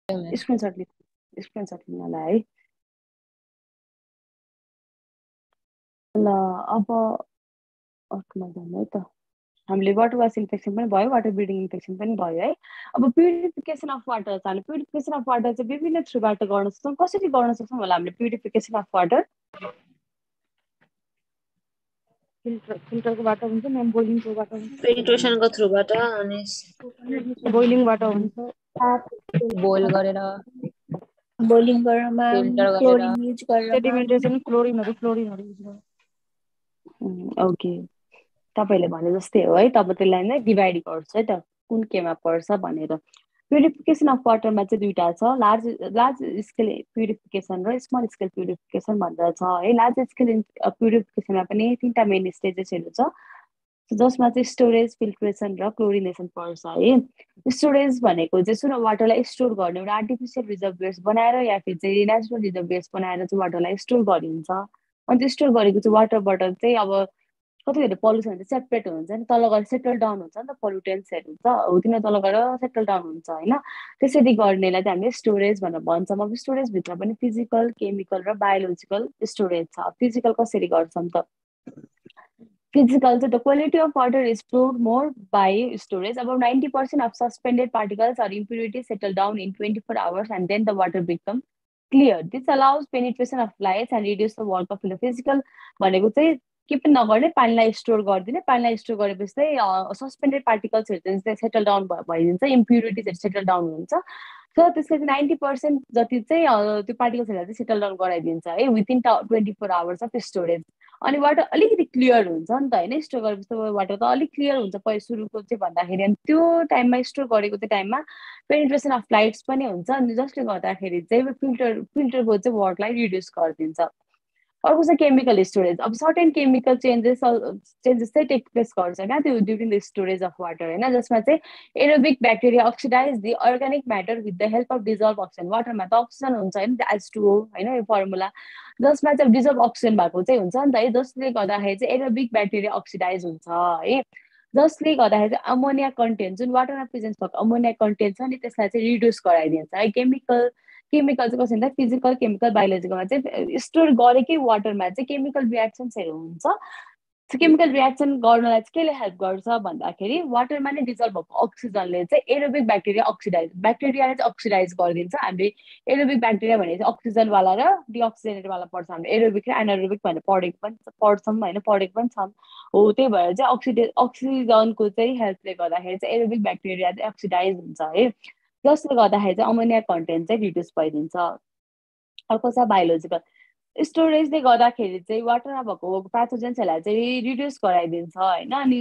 Screenshot लिनलाई है। ल अब अर्कोमा जानु है त। हामीले वाटर वास इन्फेक्सन पनि भयो, वाटर ब्रिडिङ इन्फेक्सन पनि भयो है। अब प्युरिफिकेसन अफ वाटर चाहिँ हामीले प्युरिफिकेसन अफ वाटर चाहिँ विभिन्न थ्रुबाट गर्न सक्छौँ। कसरी गर्न सक्छौँ होला हामीले प्युरिफिकेसन अफ वाटर? फिल्टरको बाटो हुन्छ, मेन बोइलिङको बाटो हुन्छ, फिल्ट्रेसनको थ्रुबाट अनि बोइलिङबाट हुन्छ, बोइल गरेर बोइलिङ गरेरमा फिल्टर गरेर क्लोरिन युज गरेर सेडिमेन्टेसन क्लोरिनहरू युज गर्छ। ओके, तपाईँले भने जस्तै हो है। तब त्यसलाई नै डिभाइड गर्छ है त कुन केमा पर्छ भनेर। प्युरिफिकेसन अफ वाटरमा चाहिँ दुईटा छ, लार्ज स्केल प्युरिफिकेसन र स्मल स्केल प्युरिफिकेसन भनेर छ है। लार्ज स्केल प्युरिफिकेसनमा पनि तिनवटा मेन स्टेजेसहरू छ, जसमा चाहिँ स्टोरेज, फिल्ट्रेसन र क्लोरिनेसन पर्छ है। स्टोरेज भनेको चाहिँ सुन वाटरलाई स्टोर गर्ने एउटा आर्टिफिसियल रिजर्भर्स बनाएर या फिर चाहिँ नेचुरल रिजर्भर्स बनाएर चाहिँ वाटरलाई स्टोर गरिन्छ। अनि त्यो स्टोर गरेको चाहिँ वाटरबाट चाहिँ अब कतिवटा पल्युसन चाहिँ सेपरेट हुन्छ नि, तल गएर सेटल डाउन हुन्छ नि त, पोल्युटेन्ट्सहरू हुन्छ हो तिनीहरू तल गएर सेटल डाउन हुन्छ होइन। त्यसरी गर्नेलाई चाहिँ हामीले स्टोरेज भनेर भन्छौँ। अब स्टोरेजभित्र पनि फिजिकल, केमिकल र बायोलोजिकल स्टोरेज छ। फिजिकल कसरी गर्छौँ त? Physical, so the quality of water is stored more by storage. About 90% of suspended particles or impurities settle down in 24 hours and then the water becomes clear. This allows penetration of lights and reduce the work of the physical. भनेको चाहिँ के पनि नगर्ने, पानीलाई store गरिदिने, पानीलाई store गरेपछि चाहिँ सस्पेन्डेड पार्टिकल्सहरू चाहिँ सेटल डाउन भइदिन्छ, इम्प्युरिटिजहरू सेटल डाउन हुन्छ। सो त्यसले चाहिँ 90% जति चाहिँ त्यो पार्टिकल्सहरूलाई चाहिँ सेटल डाउन गराइदिन्छ है विदिन 24 आवर्स अफ स्टोरेज। अनि वाटर अलिकति क्लियर हुन्छ नि त होइन, स्टोर गरेपछि वाटर त अलिक क्लियर हुन्छ पहिला सुरुको चाहिँ भन्दाखेरि। अनि त्यो टाइममा स्टोर गरेको चाहिँ टाइममा पेनिट्रेसन अफ लाइट्स पनि हुन्छ, अनि जसले गर्दाखेरि चाहिँ फिल्टरको चाहिँ वर्कलाई रिड्युस गरिदिन्छ। अर्को चाहिँ केमिकल स्टोरेज। अब सर्टेन केमिकल चेन्जेस चाहिँ टेक प्लेस गर्छ क्या त्यो during the storage of water होइन, जसमा चाहिँ aerobic bacteria oxidize the organic matter with the help of dissolved oxygen. वाटरमा त अक्सिजन हुन्छ होइन, H2O होइन यो फर्मुला, जसमा चाहिँ डिजल्भ अक्सिजन भएको चाहिँ हुन्छ नि त है, जसले गर्दाखेरि चाहिँ एरोबिक ब्याक्टेरिया अक्सिडाइज हुन्छ है। जसले गर्दाखेरि चाहिँ अमोनिया कन्टेन्ट, जुन वाटरमा प्रेजेन्स भएको अमोनिया कन्टेन्ट छ नि त्यसलाई चाहिँ रिड्युस गराइदिन्छ है। केमिकल चाहिँ कसरी हुन्छ, फिजिकल, केमिकल, बायोलोजिकलमा चाहिँ स्टोर गरेकै वाटरमा चाहिँ केमिकल रियाक्सन्सहरू हुन्छ। केमिकल रियाक्सन गर्नलाई चाहिँ केले हेल्प गर्छ भन्दाखेरि वाटरमा नै डिजल्भ भएको अक्सिजनले चाहिँ एरोबिक ब्याक्टेरियालाई चाहिँ अक्सिडाइज गरिदिन्छ। हामीले एरोबिक ब्याक्टेरिया भने चाहिँ अक्सिजनवाला र डिअक्सिजनेटवाला पर्छ, हामीले एरोबिक र एनारोबिक भनेर पढ्छौँ होइन, पढेको पनि छौँ हो। त्यही भएर चाहिँ अक्सिजनको चाहिँ हेल्पले गर्दाखेरि चाहिँ एरोबिक ब्याक्टेरिया चाहिँ अक्सिडाइज हुन्छ है, जसले गर्दाखेरि चाहिँ अमोनिया कन्टेन्ट चाहिँ रिड्युस भइदिन्छ। अर्को छ बायोलोजिकल। स्टोरेजले गर्दाखेरि चाहिँ वाटरमा भएको प्याथोजेन्सहरूलाई चाहिँ रिड्युस गराइदिन्छ होइन। अनि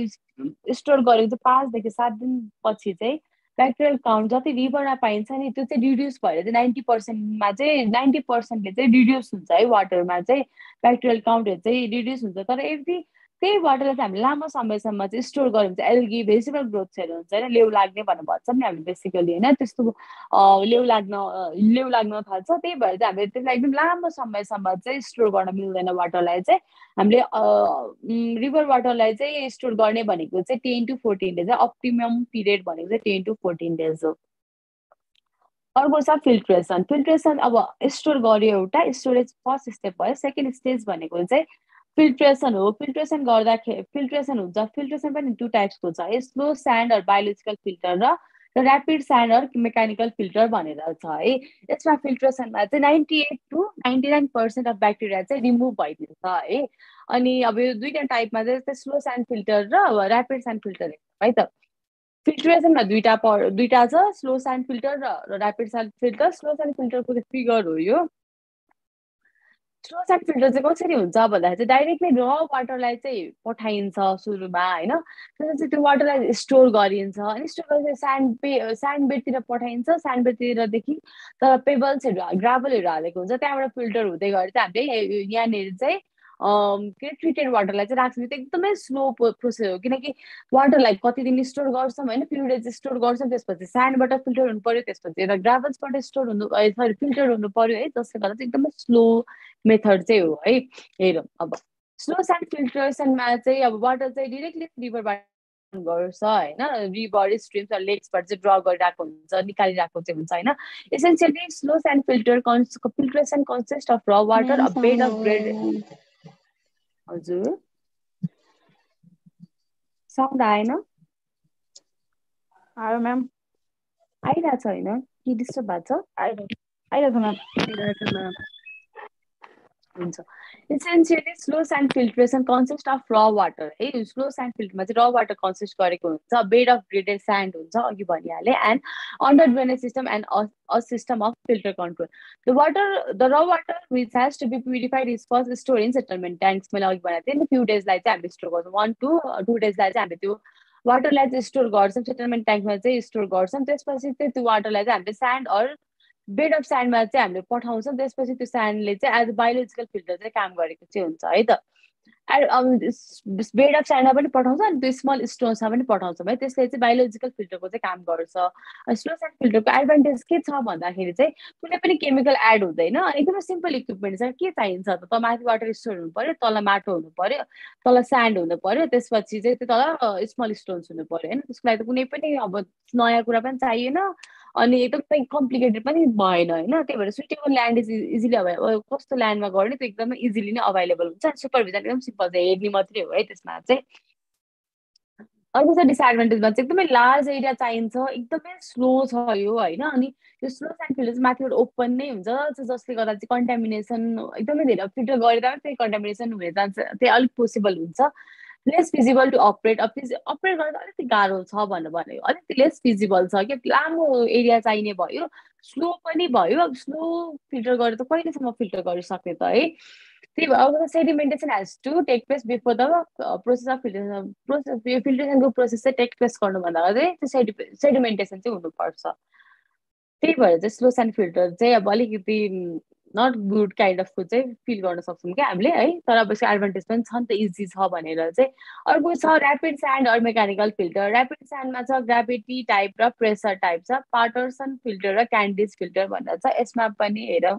स्टोर गरेको चाहिँ 5 देखि 7 दिनपछि चाहिँ ब्याक्टेरियल काउन्ट जति रिभरमा पाइन्छ नि त्यो चाहिँ रिड्युस भएर चाहिँ 90%मा चाहिँ 90%ले चाहिँ रिड्युस हुन्छ है। वाटरमा चाहिँ ब्याक्टेरियल काउन्टहरू चाहिँ रिड्युस हुन्छ। तर यदि त्यही वाटरलाई चाहिँ हामीले लामो समयसम्म चाहिँ स्टोर गऱ्यो भने चाहिँ एल्गी भेजिटेबल ग्रोथ्सहरू हुन्छ होइन, लेउ लाग्ने भनेर भन्छौँ नि हामीले बेसिकली होइन, त्यस्तो लेउ लाग्न थाल्छ। त्यही भएर चाहिँ हामीले त्यसलाई एकदम लामो समयसम्म चाहिँ स्टोर गर्न मिल्दैन। वाटरलाई चाहिँ हामीले रिभर वाटरलाई चाहिँ स्टोर गर्ने भनेको चाहिँ 10 to 14 डेज, अप्टिमम पिरियड भनेको चाहिँ 10 to 14 डेज हो। अर्को छ फिल्ट्रेसन। अब स्टोर गर्यो एउटा, स्टोरेज फर्स्ट स्टेप भयो। सेकेन्ड स्टेज भनेको चाहिँ फिल्ट्रेसन हो। फिल्ट्रेसन गर्दाखेरि हुन्छ। फिल्ट्रेसन पनि 2 टाइप्सको छ, slow sand or biological filter र rapid sand or mechanical filter भनेर छ है। यसमा फिल्ट्रेसनमा चाहिँ 98 to 99% अफ ब्याक्टेरिया चाहिँ रिमुभ भइदिन्छ है। अनि अब यो दुईटा टाइपमा चाहिँ स्लो स्यान्ड फिल्टर र ऱ्यापिड स्यान्ड फिल्टर है त। फिल्ट्रेसनमा दुईटा छ, स्लो स्यान्ड फिल्टर र rapid sand filter. Slow sand फिल्टरको चाहिँ फिगर हो यो। स्लो स्यान्ड फिल्टर चाहिँ कसरी हुन्छ भन्दाखेरि चाहिँ डाइरेक्टली र वाटरलाई चाहिँ पठाइन्छ सुरुमा होइन, त्यसपछि त्यो वाटरलाई स्टोर गरिन्छ। अनि स्टोर गरेपछि स्यान्ड बेडतिर पठाइन्छ। स्यान्ड बेडतिरदेखि तर पेबल्सहरू, ग्राभलहरू हालेको हुन्छ, त्यहाँबाट फिल्टर हुँदै गएर चाहिँ हामीले यहाँनिर चाहिँ के ट्रिटेड वाटरलाई चाहिँ राख्छ। त्यो एकदमै स्लो प्रोसेस हो, किनकि वाटरलाई कति दिन स्टोर गर्छौँ होइन, फ्युल डेज स्टोर गर्छौँ, त्यसपछि स्यान्डबाट फिल्टर हुनु पर्यो, त्यसपछि एउटा ग्राभल्सबाट फिल्टर हुनु पर्यो है, जसले गर्दा चाहिँ एकदमै स्लो मेथड चाहिँ हो है। हेरौँ अब स्लो स्यान्ड फिल्ट्रेसनमा चाहिँ अब वाटर चाहिँ डिरेक्टली रिभरबाट गर्छ हैन रिभर स्ट्रिम्स र लेक्सबाट चाहिँ ड्र गरिरहेको हुन्छ निकालिरहेको चाहिँ हुन्छ हैन essentially slow sand filtration consist of raw water a bed of grade हजुर साउन्ड आएन आयो म्याम आइरहेको छ होइन कि डिस्टर्ब भएको छ आइरहेको छ म्याम हुन्छ essentially slow sand filtration consist of raw water है स्लोस एन्ड फिल्टरमा चाहिँ र वाटर कन्सिस्ट गरेको हुन्छ बेड अफ ग्रेडेड स्यान्ड हुन्छ अघि भनिहालेँ and under drainage system and a system of filter control the raw water which has to be purified is first store in settlement tanks मैले अघि भनेको थिएँ नि फ्यु डेजलाई चाहिँ हामीले स्टोर गर्छौँ 1 to 2 डेजलाई चाहिँ हामीले त्यो वाटरलाई चाहिँ स्टोर गर्छौँ सेटलमेन्ट ट्याङ्कमा चाहिँ स्टोर गर्छौँ त्यसपछि चाहिँ त्यो वाटरलाई चाहिँ हामीले स्यान्ड अर बेड अफ स्यान्डमा चाहिँ हामीले पठाउँछौँ त्यसपछि त्यो स्यान्डले चाहिँ एज अ बायोलोजिकल फिल्टर चाहिँ काम गरेको चाहिँ हुन्छ है त बेड अफ स्यान्डमा पनि पठाउँछ अनि त्यो स्मल स्टोन्समा पनि पठाउँछौँ है त्यसले चाहिँ बायोलोजिकल फिल्टरको चाहिँ काम गर्छ स्लो स्यान्ड फिल्टरको एडभान्टेज के छ भन्दाखेरि चाहिँ कुनै पनि केमिकल एड हुँदैन एकदमै सिम्पल इक्विपमेन्ट छ के चाहिन्छ त माथि वाटर स्टोर हुनु पर्यो तल माटो हुनु पर्यो तल स्यान्ड हुनु पर्यो त्यसपछि चाहिँ त्यो तल स्मल स्टोन्स हुनु पर्यो होइन त्यसको लागि त कुनै पनि अब नयाँ कुरा पनि चाहिएन अनि एकदमै कम्प्लिकेटेड पनि भएन होइन त्यही भएर suitable land is easily available कस्तो ल्यान्डमा गर्ने त्यो एकदमै इजिली नै अभाइलेबल हुन्छ सुपरभिजन एकदम सिम्पल छ हेर्ने मात्रै हो है त्यसमा चाहिँ अर्को चाहिँ डिसएडभान्टेजमा चाहिँ एकदमै लार्ज एरिया चाहिन्छ एकदमै स्लो छ यो होइन अनि यो स्लो एन्ड फिल्टर चाहिँ माथिबाट ओपन नै हुन्छ जसले गर्दा चाहिँ कन्टामिनेसन एकदमै धेरै फिल्टर गरेर पनि त्यही कन्टामिनेसन हुने जान्छ त्यही अलिक पोसिबल हुन्छ less feasible to operate operate गर्दा अलिकति गाह्रो छ भन्यो अलिकति लेस फिजिबल छ कि लामो एरिया चाहिने भयो स्लो पनि भयो अब स्लो फिल्टर गरेर त कहिलेसम्म फिल्टर गरिसक्ने त है त्यही भएर अब sedimentation has to take place before the process of फिल्ट्रेसनको प्रोसेस चाहिँ टेक प्लेस गर्नुभन्दा अगाडि त्यो सेडिमेन्टेसन चाहिँ हुनुपर्छ त्यही भएर चाहिँ स्लो एन्ड फिल्टर चाहिँ अब अलिकति नट गुड काइन्ड अफको चाहिँ फिल गर्न सक्छौँ क्या हामीले है तर अब यसको एडभान्टेज पनि छ नि त इजी छ भनेर चाहिँ अर्को छ rapid sand or mechanical filter rapid स्यान्डमा छ ग्राभिटी टाइप र प्रेसर टाइप छ पाटरसन फिल्टर र क्यान्डिस फिल्टर भनेर छ यसमा पनि हेरौँ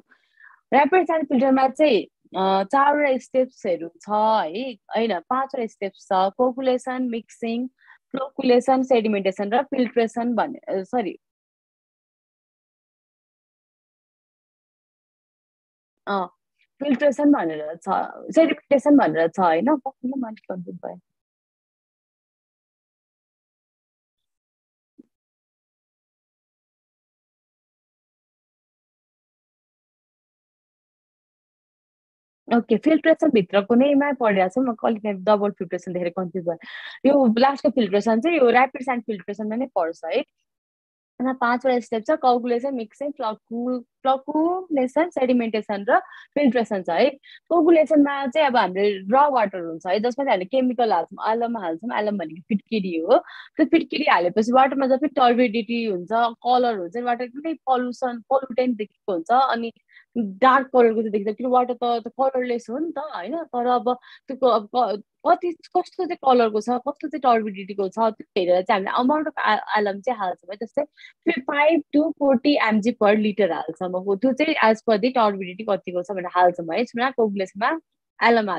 ऱ्यापिड स्यान्ड फिल्टरमा चाहिँ 4वटा स्टेप्सहरू छ है होइन 5वटा स्टेप्स छ कोकुलेसन मिक्सिङ फ्लोकुलेसन सेडिमेन्टेसन र फिल्ट्रेसन भन्ने सरी फिल्ट्रेसन भनेर छ सेडिमेन्टेसन भनेर छ होइन कस्तो मान्छे कन्फ्युज भयो ओके फिल्ट्रेसन भित्रको नैमा पढिरहेको छु म कहिले डबल फिल्ट्रेसन देखेर कन्फ्युज भयो यो लास्टको फिल्ट्रेसन चाहिँ यो ऱ्यापिड स्यान्ड फिल्ट्रेसनमा नै पर्छ है यसमा 5वटा स्टेप छ कोगुलेसन मिक्सिङ फ्लकुलेसन सेडिमेन्टेसन र फिल्ट्रेसन छ है कोगुलेसनमा चाहिँ अब हामीले र वाटर हुन्छ है जसमा चाहिँ हामीले केमिकल हाल्छौँ एलम हाल्छौँ एलम भनेको फिटकिरी हो त्यो फिटकिरी हालेपछि वाटरमा जति टर्बिडिटी हुन्छ कलर हुन्छ वाटर एकदमै पोल्युटेन्ट देखेको हुन्छ अनि डार्क कलरको चाहिँ देख्छ किन वाटर त कलरलेस हो नि त होइन तर अब त्यो अब कति कस्तो चाहिँ कलरको छ कस्तो चाहिँ टर्बिडिटीको छ त्यो हेरेर चाहिँ हामीले अमाउन्ट अफ एलम चाहिँ हाल्छौँ है जस्तै 5 to 40 mg per लिटर हाल्छौँ त्यो चाहिँ एज पर दि टर्बिडिटी कतिको छ भनेर हाल्छौँ है यसमा कोगुलेसनमा एलम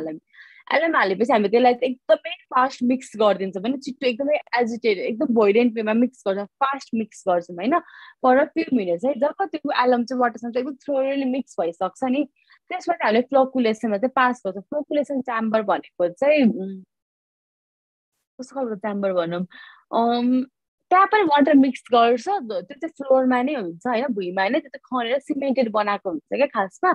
हालेपछि हामीले त्यसलाई एकदमै फास्ट मिक्स गरिदिन्छौँ होइन छिट्टो एकदमै एजिटेड एकदम भोइडेन्ट वेमा मिक्स गर्छौँ फास्ट मिक्स गर्छौँ होइन पर फ्यु मिनट्स है जब त्यो एलम चाहिँ वाटरसँग एकदम थोरली मिक्स भइसक्छ नि त्यसपछि हामीले फ्लोकुलेसनमा चाहिँ पास गर्छौँ फ्लोकुलेसन च्याम्बर भनेको चाहिँ कस्तो खालको च्याम्बर भनौँ त्यहाँ पनि वाटर मिक्स गर्छ त्यो चाहिँ फ्लोरमा नै हुन्छ होइन भुइँमा नै त्यो चाहिँ खनेर सिमेन्टेड बनाएको हुन्छ क्या खासमा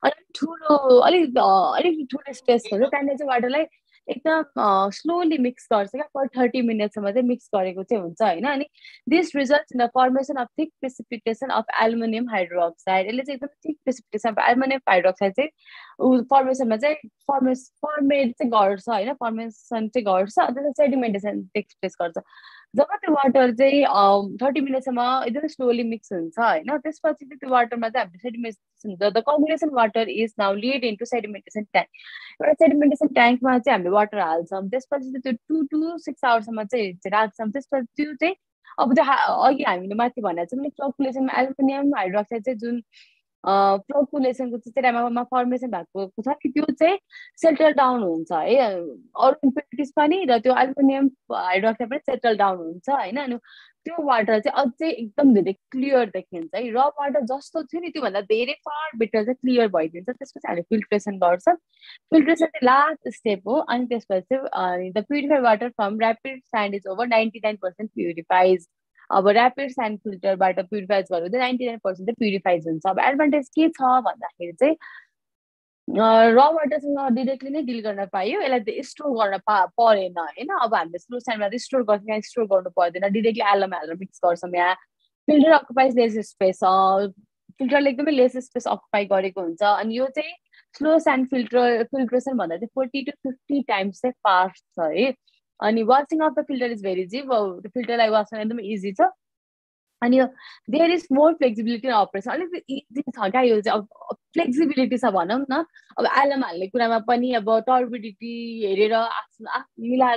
अलिक ठुलो स्पेस हुन्छ त्यहाँनिर चाहिँ वाटरलाई एकदम स्लोली मिक्स गर्छ क्या पर 30 मिनटसम्म चाहिँ मिक्स गरेको चाहिँ हुन्छ होइन अनि this result in the formation of thick precipitation of aluminium hydroxide यसले चाहिँ एकदम thick precipitation of aluminium hydroxide चाहिँ फर्मेसनमा चाहिँ फर्मेट चाहिँ गर्छ होइन फर्मेसन चाहिँ गर्छ त्यसमा सेडिमेन्टेसन टेक्स प्लेस गर्छ जब त्यो वाटर चाहिँ 30 मिनटसम्म एकदमै स्लोली मिक्स हुन्छ होइन त्यसपछि चाहिँ त्यो वाटरमा चाहिँ हामीले सेडिमेन्टेसन हुन्छ the coagulation water is now led into sedimentation tank एउटा सेडिमेन्टेसन ट्याङ्कमा चाहिँ हामीले वाटर हाल्छौँ त्यसपछि चाहिँ त्यो 2 to 6 आवर्ससम्म चाहिँ राख्छौँ त्यसपछि त्यो चाहिँ अब त्यो अघि हामीले माथि भनेको छ भने फ्लोकुलेसनमा एल्युमिनियम हाइड्रोक्साइड चाहिँ जुन फ्लोकुलेसनको चाहिँ टाइममा फर्मेसन भएको छ कि त्यो चाहिँ सेटल डाउन हुन्छ है अरू इम्प्युरिटिज पनि र त्यो एल्युमिनियम हाइड्रोक्साइड पनि सेटल डाउन हुन्छ होइन अनि त्यो वाटर चाहिँ अझै एकदम धेरै क्लियर देखिन्छ है र वाटर जस्तो थियो नि त्योभन्दा धेरै फार बेटर चाहिँ क्लियर भइदिन्छ त्यसपछि हामीले फिल्ट्रेसन गर्छ फिल्ट्रेसन चाहिँ लास्ट स्टेप हो अनि त्यसपछि the purified water from rapid sand is over 99% प्युरिफाइज अब ऱ्यापिड स्यान्ड फिल्टरबाट प्युरिफाइज गर्नु चाहिँ 99% चाहिँ प्युरिफाइज हुन्छ अब एडभान्टेज के छ भन्दाखेरि चाहिँ र वाटरसँग डिरेक्टली नै डिल गर्न पायो यसलाई स्टोर गर्न परेन होइन अब हामीले स्लो स्यान्डमा चाहिँ स्टोर गर्छौँ यहाँ स्टोर गर्नु पर्दैन डिरेक्टली एलम हालेर मिक्स गर्छौँ यहाँ फिल्टर अकुपाइज लेस स्पेस फिल्टरले एकदमै लेस स्पेस अकुपाई गरेको हुन्छ अनि यो चाहिँ स्लो स्यान्ड फिल्ट्रेसन भन्दा चाहिँ 40 to 50 टाइम्स चाहिँ फास्ट छ है अनि washing of the filter is very जिप फिल्टरलाई वास गर्न एकदमै इजी छ अनि यो there is more flexibility in operation अलिकति इजी छ क्या यो चाहिँ अब फ्लेक्सिबिलिटी छ भनौँ न अब एलम हाल्ने कुरामा पनि अब टर्बिडिटी हेरेर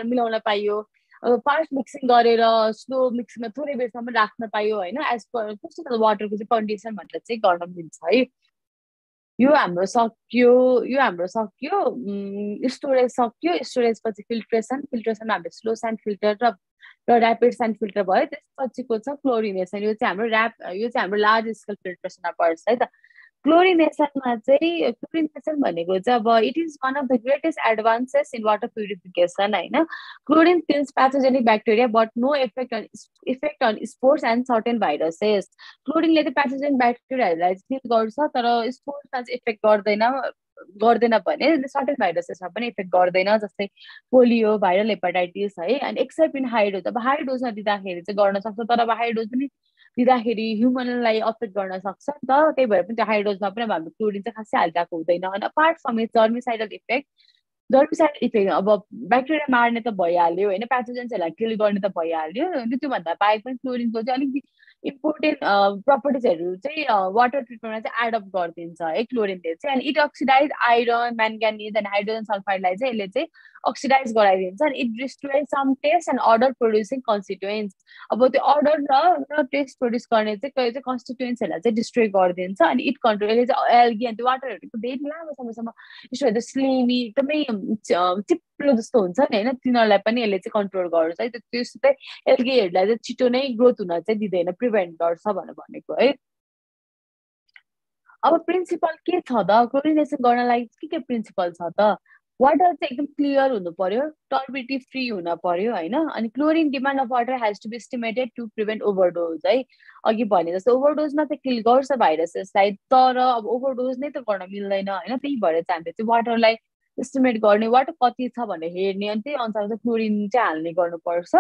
मिलाउन पाइयो अब फास्ट मिक्सिङ गरेर स्लो मिक्सिङमा थोरै बेरसम्म राख्न पाइयो होइन एज पर कस्तो वाटरको चाहिँ कन्डिसन भनेर चाहिँ गर्न मिल्छ है यो हाम्रो सक्यो स्टोरेज सक्यो स्टोरेज पछि फिल्ट्रेसनमा हाम्रो स्लो स्यान्ड फिल्टर र ऱ्यापिड स्यान्ड फिल्टर भयो त्यसपछिको छ क्लोरिनेसन यो चाहिँ हाम्रो लार्ज स्केल फिल्ट्रेसनमा पर्छ है त क्लोरिनेसन भनेको चाहिँ अब it is one of the greatest advances in water purification होइन chlorine kills pathogenic bacteria but no effect on spores and certain viruses क्लोरिनले चाहिँ प्याथोजेनिक ब्याक्टेरियाहरूलाई किल गर्छ तर स्पोर्समा चाहिँ इफेक्ट गर्दैन भने सर्टेन भाइरसेसमा पनि इफेक्ट गर्दैन जस्तै पोलियो भाइरल हेपाटाइटिस है अनि एक्सेप्ट इन हाई डोज अब हाई डोजमा दिँदाखेरि चाहिँ गर्न सक्छ तर अब हाई डोज पनि दिँदाखेरि ह्युमनलाई अफेक्ट गर्न सक्छ नि त त्यही भएर पनि त्यो हाई डोजमा पनि अब हाम्रो क्लोरिन चाहिँ खासै हालिरहेको हुँदैन अनि apart from it germicidal effect अब ब्याक्टेरिया मार्ने त भइहाल्यो होइन प्याथोजेन्सहरूलाई किल गर्ने त भइहाल्यो त्योभन्दा बाहेक पनि क्लोरिनको चाहिँ अलिकति इम्पोर्टेन्ट प्रपर्टिजहरू चाहिँ वाटर ट्रिटमेन्टमा चाहिँ एडअप गरिदिन्छ है क्लोरिनले चाहिँ अनि इट अक्सिडाइज आइरन म्याङ्गानिज अनि हाइड्रोजन सल्फाइडलाई चाहिँ यसले चाहिँ अक्सिडाइज गराइदिन्छ अनि it destroy some taste and odour producing constituents अब त्यो अर्डर र टेस्ट प्रड्युस गर्ने चाहिँ कन्स्टिट्युएन्ट्सहरूलाई चाहिँ डिस्ट्रोय गरिदिन्छ अनि इट कन्ट्रोल यसले चाहिँ एल्गी अनि त्यो वाटरहरूको धेरै लामो समयसम्म यसो स्लिमी एकदमै चिप्लो जस्तो हुन्छ नि होइन तिनीहरूलाई पनि यसले चाहिँ कन्ट्रोल गर्छ है त्यस्तो चाहिँ एल्गीहरूलाई चाहिँ छिटो नै ग्रोथ हुन चाहिँ दिँदैन प्रिभेन्ट गर्छ भनेको है अब प्रिन्सिपल के छ त क्लोरिनेसन गर्नलाई के प्रिन्सिपल छ त वाटर चाहिँ एकदम क्लियर हुनु पर्यो टर्बिडिटी फ्री हुन पर्यो होइन अनि chlorine demand of water has to be estimated to prevent overdose है अघि भने जस्तो ओभरडोजमा चाहिँ किल गर्छ भाइरसेसलाई तर अब ओभरडोज नै त गर्न मिल्दैन होइन त्यही भएर चाहिँ हामीले चाहिँ वाटरलाई एस्टिमेट गर्ने वाटर कति छ भनेर हेर्ने अनि त्यही अनुसार चाहिँ क्लोरिन चाहिँ हाल्ने गर्नुपर्छ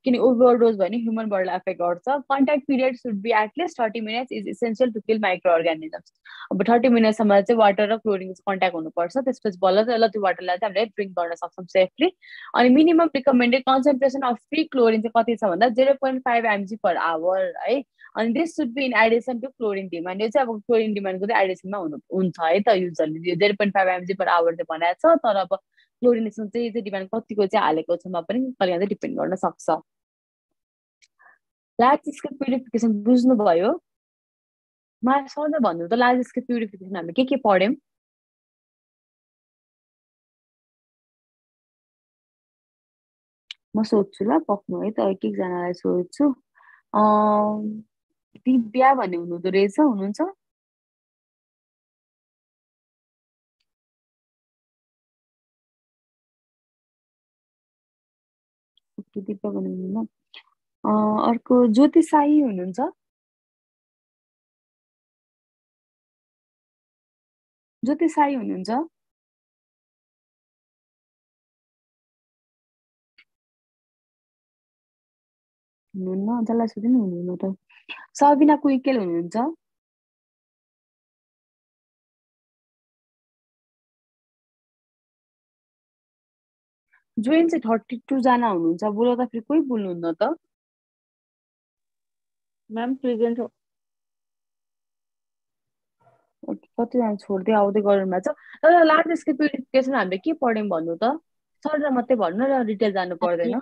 किन ओभरडोज भने ह्युमन बडीलाई एफेक्ट गर्छ contact period should be at least 30 minutes is essential to kill micro organisms अब 30 मिनटसम्म चाहिँ वाटर र क्लोरिन कन्ट्याक्ट हुनुपर्छ त्यसपछि बल्ल त्यो वाटरलाई चाहिँ हामीले ड्रिङ्क गर्न सक्छौँ सेफली अनि minimum recommended concentration of free chlorine चाहिँ कति छ भन्दा 0.5 mg पर आवर है अनि this should be in addition to chlorine demand यो चाहिँ अब क्लोरिन डिमान्डको चाहिँ एडिसनमा हुन्छ है त युजली यो 0.5 mg पर आवर चाहिँ बनाएको छ तर अब क्लोरिनेसन चाहिँ डिमान्ड कतिको चाहिँ हालेको छमा पनि कहिले चाहिँ डिपेन्ड गर्न सक्छ लार्ज स्केल प्युरिफिकेसन बुझ्नुभयो मलाई सधैँ भन्नु त लार्ज स्केल प्युरिफिकेसन हामीले के पढ्यौँ म सोध्छु ल पक्नु है त एक एकजनालाई सोध्छु दिव्या भन्ने हुनुहुँदो रहेछ हुनुहुन्छ दिव्या भन्ने हुनुहुन्न अर्को ज्योति साई हुनुहुन्छ ज्योति साई हुनुहुन्छ हुनुहुन्न जसलाई सोध्नु हुनुहुन्न त सबिना कुइकेल हुनुहुन्छ जोइन चाहिँ 32 जना हुनुहुन्छ बोलाउँदा फेरि कोही बोल्नुहुन्न त म्याम प्रेजेन्ट हो कतिजना छोड्दै आउँदै गर्नुमा छ तर लार्ज स्केल प्युरिफिकेसन हामीले के पढ्यौँ भन्नु त सर मात्रै भन्नु र डिटेल जानु पर्दैन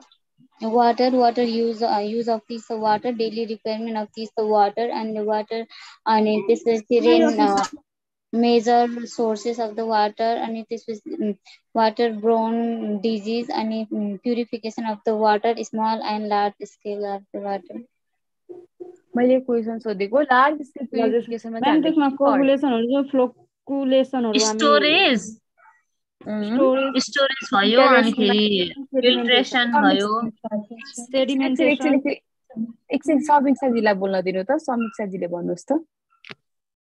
water use of this water, daily requirement of this water, and the water and this is the rain major sources of the water, and this is water-borne disease, and purification of the water, small and large scale of the water. मैले question सोधेको large scale प्युरिफिकेसनमा चाहिँ ma'am त्यसमा हामीले के पढ्छ? कोगुलेसनहरु जो फ्लोकुलेसनहरु हामी storage storage storage भयो अनि फेरि फिल्ट्रेसन भयो सेडिमेन्टेसन एकछिन समीक्षाजीलाई बोल्न दिनु त, समीक्षाजीले भन्नुहोस् त।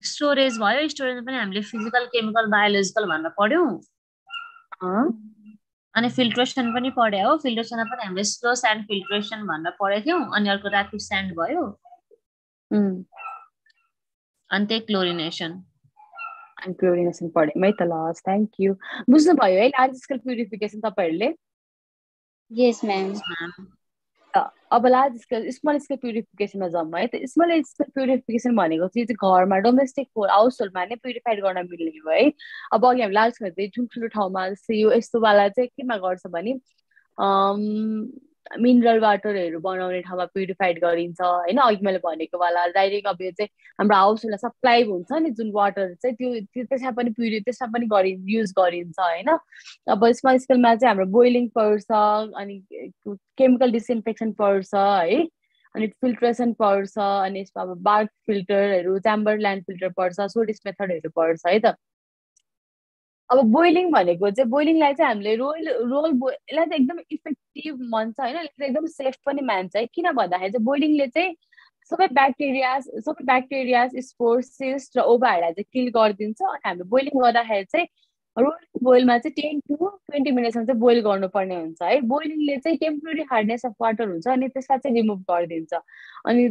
स्टोरेज भयो स्टोरेजमा पनि हामीले फिजिकल केमिकल बायोलोजिकल भनेर पढ्यौँ अनि फिल्ट्रेसन पनि पढ्यो हो। फिल्ट्रेसनमा पनि हामीले स्लो स्यान्ड फिल्ट्रेसन भनेर पढेको थियौँ अनि अर्को ऱ्यापिड स्यान्ड भयो अनि त्यही क्लोरिनेसन अनि क्लोरिनेसन पढ्यौँ है त। ल थ्याङ्क यू। बुझ्नुभयो है लार्ज स्केल प्युरिफिकेसन तपाईँहरूले? यस म्याम। अब लार्ज स्केल स्मल स्केल प्युरिफिकेसनमा जाउँ है त। स्मल स्केल प्युरिफिकेसन भनेको चाहिँ घरमा डोमेस्टिक हाउस होल्डमा नै प्युरिफाइड गर्न मिल्ने हो है। अब अघि हामी लार्ज स्केल चाहिँ ठुल्ठुलो ठाउँमा जस्तै यो यस्तोवाला चाहिँ केमा गर्छ भने मिनरल वाटरहरू बनाउने ठाउँमा प्युरिफाइड गरिन्छ होइन। अघि मैले भनेको वाला डाइरेक्ट अब यो चाहिँ हाम्रो हाउस होल्डमा सप्लाई हुन्छ नि जुन वाटर चाहिँ त्यो त्यसमा पनि युज गरिन्छ होइन। अब स्मल स्केलमा चाहिँ हाम्रो बोइलिङ पर्छ अनि केमिकल डिसइन्फेक्सन पर्छ है, अनि फिल्ट्रेसन पर्छ, अनि यसमा अब बार्क फिल्टरहरू, च्याम्बर ल्यान्ड फिल्टर पर्छ, सोडिस मेथडहरू पर्छ है त। अब बोइलिङ भनेको चाहिँ बोइलिङलाई चाहिँ हामीले यसलाई चाहिँ एकदम इफेक्टिभ मान्छ होइन, एकदम सेफ पनि मान्छ है। किन भन्दाखेरि चाहिँ बोइलिङले चाहिँ सबै ब्याक्टेरियाज स्पोर्स सिस्ट र ओभाहरूलाई चाहिँ किल गरिदिन्छ। अनि हामीले बोइलिङ गर्दाखेरि चाहिँ रोलिङ बोइलमा चाहिँ 10 to 20 मिनटसम्म चाहिँ बोइल गर्नुपर्ने हुन्छ है। बोइलिङले चाहिँ टेम्पोररी हार्डनेस अफ वाटर हुन्छ अनि त्यसलाई चाहिँ रिमुभ गरिदिन्छ। अनि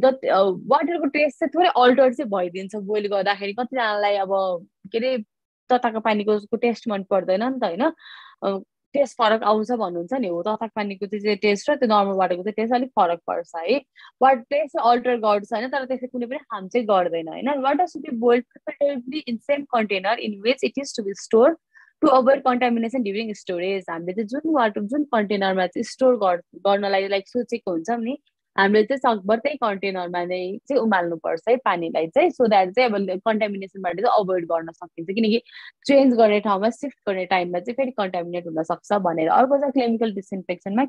वाटरको टेस्ट चाहिँ थोरै अल्टर चाहिँ भइदिन्छ बोइल गर्दाखेरि। कतिजनालाई अब के अरे तताएको पानीको टेस्ट मन पर्दैन नि त होइन, टेस्ट फरक आउँछ भन्नुहुन्छ नि हो। तताएको पानीको चाहिँ टेस्ट र त्यो नर्मल वाटरको चाहिँ टेस्ट अलिक फरक पर्छ है। वाटर टेस्ट अल्टर गर्छ होइन, तर त्यसले कुनै पनि हार्म चाहिँ गर्दैन होइन। Water should be boiled preferably in same container in which it is to be store to avoid contamination during storage. हामीले चाहिँ जुन कन्टेनरमा चाहिँ स्टोर गर्नलाई लाइक सोचेको हुन्छ नि, हामीले चाहिँ सकभर त्यही कन्टेनरमा नै चाहिँ उमाल्नुपर्छ है पानीलाई चाहिँ, सो द्याट चाहिँ अब कन्टामिनेसनबाट चाहिँ अभोइड गर्न सकिन्छ। किनकि चेन्ज गर्ने ठाउँमा सिफ्ट गर्ने टाइममा चाहिँ फेरि कन्टामिनेट हुन सक्छ भनेर। अर्को छ केमिकल डिसइन्फेक्सनमा।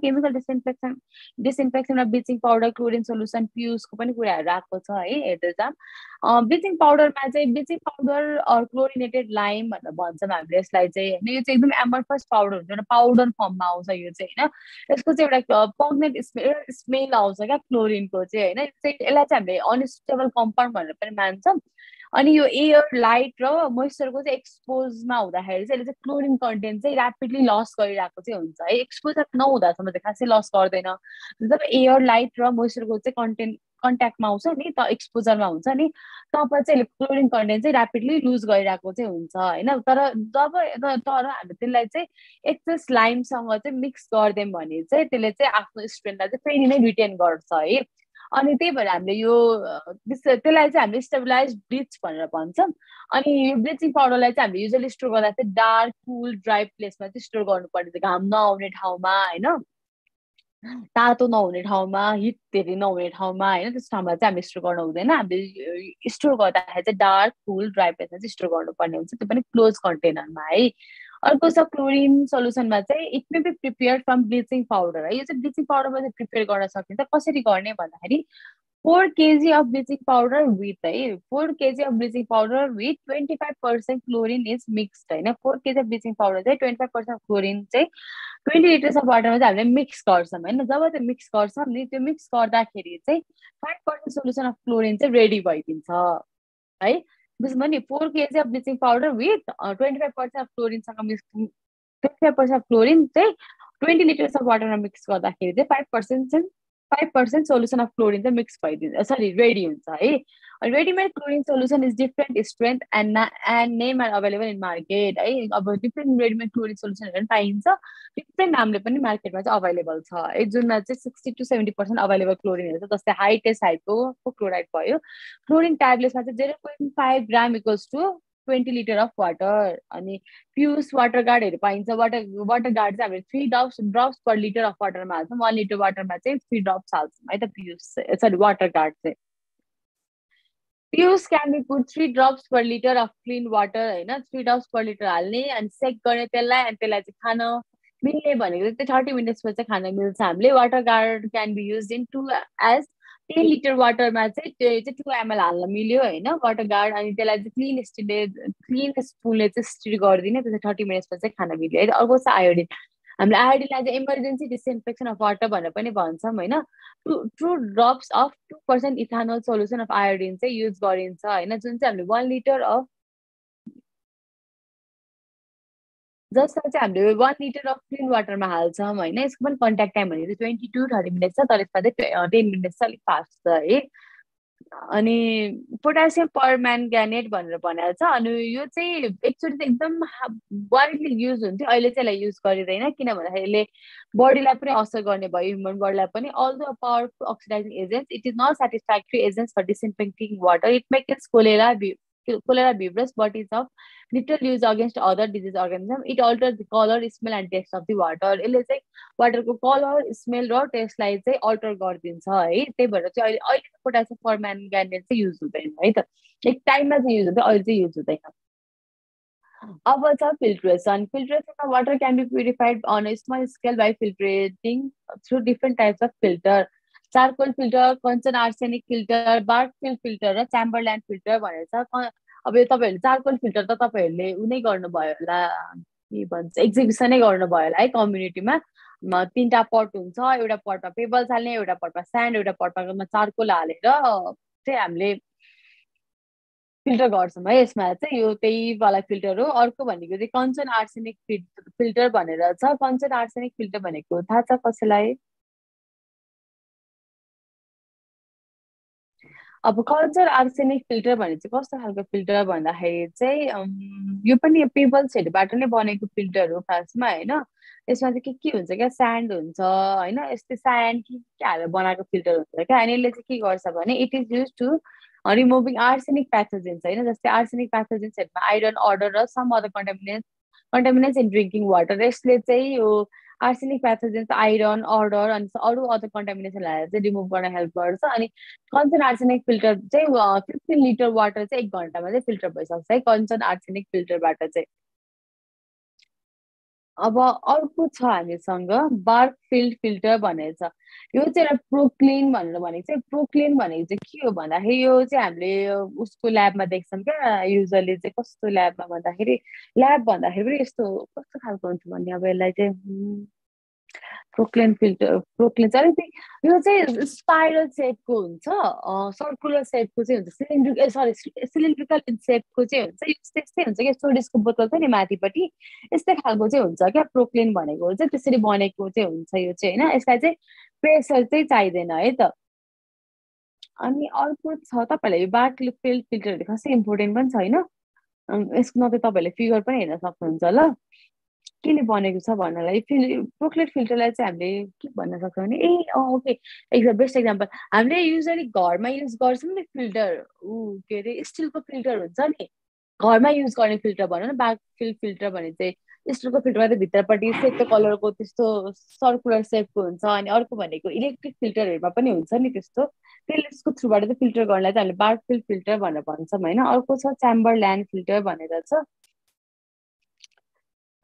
डिसइन्फेक्सनमा ब्लिचिङ पाउडर, क्लोरिन सोल्युसन, पियुसको पनि कुराहरू आएको छ है, हेर्दै जाऊँ। ब्लिचिङ पाउडरमा चाहिँ ब्लिचिङ पाउडर क्लोरिनेटेड लाइम भनेर भन्छौँ हामीले यसलाई चाहिँ होइन। यो चाहिँ एकदम एमर्फस पाउडर हुन्छ, एउटा पाउडर फर्ममा आउँछ यो चाहिँ होइन। यसको चाहिँ एउटा पग्नेट स्मेल आउँछ क्या क्लोरिनको चाहिँ होइन। यसलाई चाहिँ हामीले अनस्टेबल कम्पाउन्ड भनेर पनि मान्छौँ। अनि यो एयर, लाइट र मोइस्चरको चाहिँ एक्सपोजमा हुँदाखेरि चाहिँ यसले चाहिँ क्लोरिन कन्टेन्ट चाहिँ ऱ्यापिडली लस गरिरहेको चाहिँ हुन्छ है। एक्सपोजर नहुँदासम्म चाहिँ खासै लस गर्दैन। जब एयर, लाइट र मोइस्चरको चाहिँ कन्ट्याक्टमा आउँछ नि त, एक्सपोजरमा हुन्छ नि, तब चाहिँ क्लोरिन कन्टेन्ट चाहिँ ऱ्यापिडली लुज गरिरहेको चाहिँ हुन्छ होइन। तर हामीले त्यसलाई चाहिँ एक्सेस लाइमसँग चाहिँ मिक्स गरिदियौँ भने चाहिँ त्यसले चाहिँ आफ्नो स्ट्रेन्थलाई चाहिँ फेरि नै रिटेन गर्छ है। अनि त्यही भएर हामीले यो त्यसलाई चाहिँ हामीले स्टेबलाइज ब्लिच भनेर भन्छौँ। अनि यो ब्लिचिङ पाउडरलाई चाहिँ हामीले युजली स्टोर गर्दा चाहिँ डार्क, कुल, ड्राई प्लेसमा चाहिँ स्टोर गर्नुपर्ने, घाम नआउने ठाउँमा होइन, तातो नहुने ठाउँमा, हिट धेरै नहुने ठाउँमा होइन, त्यस्तो ठाउँमा चाहिँ हामीले स्टोर गर्नु हुँदैन। हामीले स्टोर गर्दाखेरि चाहिँ डार्क, कुल, ड्राई प्लेसमा चाहिँ स्टोर गर्नुपर्ने हुन्छ, त्यो पनि क्लोज कन्टेनरमा है। अर्को छ क्लोरिन सोल्युसनमा चाहिँ it may be prepare from bleaching powder है। यो चाहिँ ब्लिचिङ पाउडरमा चाहिँ प्रिपेयर गर्न सकिन्छ। कसरी गर्ने भन्दाखेरि 4 kg of bleaching powder with 4 kg of bleaching powder with 25% chlorine is mixed होइन। 4 kg of bleaching powder चाहिँ 25% chlorine चाहिँ 20 liters of water में चाहिँ हामीले मिक्स गर्छौँ होइन। जब त्यो मिक्स गर्छौँ नि, त्यो मिक्स गर्दाखेरि चाहिँ 5% सोल्युसन अफ क्लोरिन चाहिँ रेडी भइदिन्छ है। बुझ्नुभयो नि? 4 kg of bleaching powder with 25% of क्लोरिनसँग मिक्स 25% of क्लोरिन चाहिँ 20 liters of water में मिक्स गर्दाखेरि चाहिँ 5% सोल्युसन अफ क्लोरिन चाहिँ मिक्स भइदिन्छ, रेडी हुन्छ है। Readymade chlorine solution is different strength and name are available in market है। अब डिफ्रेन्ट रेडीमेड क्लोरिन सोल्युसनहरू पनि पाइन्छ, डिफ्रेन्ट नामले पनि मार्केटमा चाहिँ अभाइलेबल छ है। जुनमा चाहिँ 60 to 70% अभाइलेबल क्लोरिनहरू छ, जस्तै हाई टेस्ट हाइपको क्लोराइड भयो। क्लोरिन ट्याब्लेट्समा चाहिँ 0.5 gram equals to 20 liter of water अनि पियुस वाटर गार्डहरू पाइन्छ वाटर गार्ड चाहिँ हामीले 3 ड्रप्स पर लिटर अफ वाटरमा हाल्छौँ 1 लिटर वाटरमा चाहिँ 3 ड्रप्स हाल्छौँ है त पियुस सरी वाटर गार्ड चाहिँ पियुस can be put 3 drops per litre of clean water होइन 3 ड्रप्स पर लिटर हाल्ने अनि सेक गर्ने त्यसलाई अनि त्यसलाई चाहिँ खान मिल्ने भनेको चाहिँ 30 मिनट्समा चाहिँ खान मिल्छ हामीले water guard can be use in 2 as 10 liter वाटरमा चाहिँ त्यो चाहिँ 2 ml हाल्न मिल्यो होइन वाटर गार्ड अनि त्यसलाई चाहिँ क्लिन स्पुनले चाहिँ स्टिर गरिदिने त्यसलाई 30 मिनट्समा चाहिँ खान मिल्यो है अर्को छ आयोडिन हामीले आयोडिनलाई चाहिँ इमर्जेन्सी डिसइन्फेक्सन अफ वाटर भनेर पनि भन्छौँ होइन 2 drops of 2% ethanol solution of iodine चाहिँ युज गरिन्छ होइन जुन चाहिँ हामीले 1 लिटर अफ जसमा चाहिँ हामीले 1 लिटर अफ क्लिन वाटरमा हाल्छौँ होइन यसको पनि कन्ट्याक्ट टाइम भनेको 20 to 30 मिनट छ तर यसमा चाहिँ 10 मिनट चाहिँ अलिक फास्ट छ है अनि पोटासियम पर म्याङ्गानेट भनेर भनेको छ अनि यो चाहिँ एक्चुअली चाहिँ एकदम वाइडली युज हुन्थ्यो अहिले चाहिँ यसलाई युज गरिँदैन किन भन्दाखेरि यसले बडीलाई पनि असर गर्ने भयो ह्युमन बडीलाई पनि अल्दो powerful oxidizing agent it is not satisfactory agents for disinfecting water it makes cholera virus but is of little use against other disease organism it alters the color smell and taste of the water यसले चाहिँ वाटरको colour smell र टेस्टलाई चाहिँ alter गरिदिन्छ है त्यही भएर चाहिँ अहिले पोटासियम परम्याङ्गानेट चाहिँ युज हुँदैन है त एक टाइममा चाहिँ युज हुँदैन अहिले चाहिँ युज हुँदैन अब छ फिल्ट्रेसनमा water can be purified on a small scale by filtrating through different types of filter charcoal filter Kanchan arsenic filter Berkefeld filter र च्याम्बरल्यान्ड फिल्टर भनेर छ अब यो तपाईँहरूले चारकोल फिल्टर त तपाईँहरूले उनै गर्नुभयो होला के भन्छ एक्जिबिसनै गर्नुभयो होला है कम्युनिटीमा 3टा पट हुन्छ एउटा पटमा पेबल्स हाल्ने एउटा पटमा स्यान्ड एउटा पटमा चारकोल हालेर चाहिँ हामीले फिल्टर गर्छौँ है यसमा चाहिँ यो त्यही वाला फिल्टर हो अर्को भनेको चाहिँ कञ्चन आर्सेनिक फिल्टर भनेर छ कञ्चन आर्सेनिक फिल्टर भनेको थाहा छ कसैलाई अब कल्चर आर्सेनिक फिल्टर भने चाहिँ कस्तो खालको फिल्टर भन्दाखेरि चाहिँ यो पनि पेबल्सहरूबाट नै बनेको फिल्टर हो खासमा होइन यसमा चाहिँ के हुन्छ क्या स्यान्ड हुन्छ होइन यस्तै स्यान्ड के हालेर बनाएको फिल्टर हुन्छ क्या अनि यसले चाहिँ के गर्छ भने it is use to removing arsenic pathogens होइन जस्तै आर्सेनिक प्याथोजेन्सहरूमा आइरन अर्डर र some other contaminants in drinking water यसले चाहिँ यो आर्सेनिक प्याथोजेन्स आइरन अर्डर अनि अरू अदर कन्टामिनेसनहरूलाई चाहिँ रिमुभ गर्न हेल्प गर्छ अनि कञ्चन आर्सेनिक फिल्टर चाहिँ 15 लिटर वाटर चाहिँ 1 घन्टामा चाहिँ फिल्टर भइसक्छ है कञ्चन आर्सेनिक फिल्टरबाट चाहिँ अब अर्को छ हामीसँग बार्कफिल्ड फिल्टर भनेर छ यो चाहिँ एउटा प्रोक्लिन भनेर भनेको चाहिँ प्रोक्लिन भनेको चाहिँ के हो भन्दाखेरि यो चाहिँ हामीले उसको ल्याबमा देख्छौँ क्या युजली चाहिँ कस्तो ल्याबमा भन्दाखेरि ल्याब भन्दाखेरि पनि यस्तो कस्तो खालको हुन्छ भन्ने अब यसलाई चाहिँ प्रोक्लिन चाहिँ अलिकति यो चाहिँ स्पाइरल सेपको हुन्छ सर्कुलर सेपको चाहिँ हुन्छ सिलिन्ड्रिकल सेपको चाहिँ हुन्छ यो त्यस्तै हुन्छ क्या सोडिसको बोतल छ नि माथिपट्टि यस्तै खालको चाहिँ हुन्छ क्या प्रोक्लिन भनेको चाहिँ त्यसरी बनेको चाहिँ हुन्छ यो चाहिँ होइन यसलाई चाहिँ प्रेसर चाहिँ चाहिँदैन है त अनि अर्को छ तपाईँहरूलाई यो बार्कफिल्ड फिल्टरहरू खासै इम्पोर्टेन्ट पनि छैन यसमा चाहिँ तपाईँहरूले फिगर पनि हेर्न सक्नुहुन्छ ल केले बनेको छ भन्नलाई प्रोक्लेट फिल्टरलाई चाहिँ हामीले के भन्न सक्छौँ भने ओके बेस्ट एक्जाम्पल हामीले युजली घरमा युज गर्छौँ नि फिल्टर के अरे स्टिलको फिल्टर हुन्छ नि घरमा युज गर्ने फिल्टर भनौँ न बार्कफिल्ड फिल्टर भने चाहिँ स्टिलको फिल्टरमा चाहिँ भित्रपट्टि सेतो कलरको त्यस्तो सर्कुलर सेपको हुन्छ अनि अर्को भनेको इलेक्ट्रिक फिल्टरहरूमा पनि हुन्छ नि त्यस्तो त्यसको थ्रुबाट चाहिँ फिल्टर गर्नलाई चाहिँ हामीले बार्कफिल्ड फिल्टर भनेर भन्छौँ होइन अर्को छ च्याम्बरल्यान्ड फिल्टर भनेर छ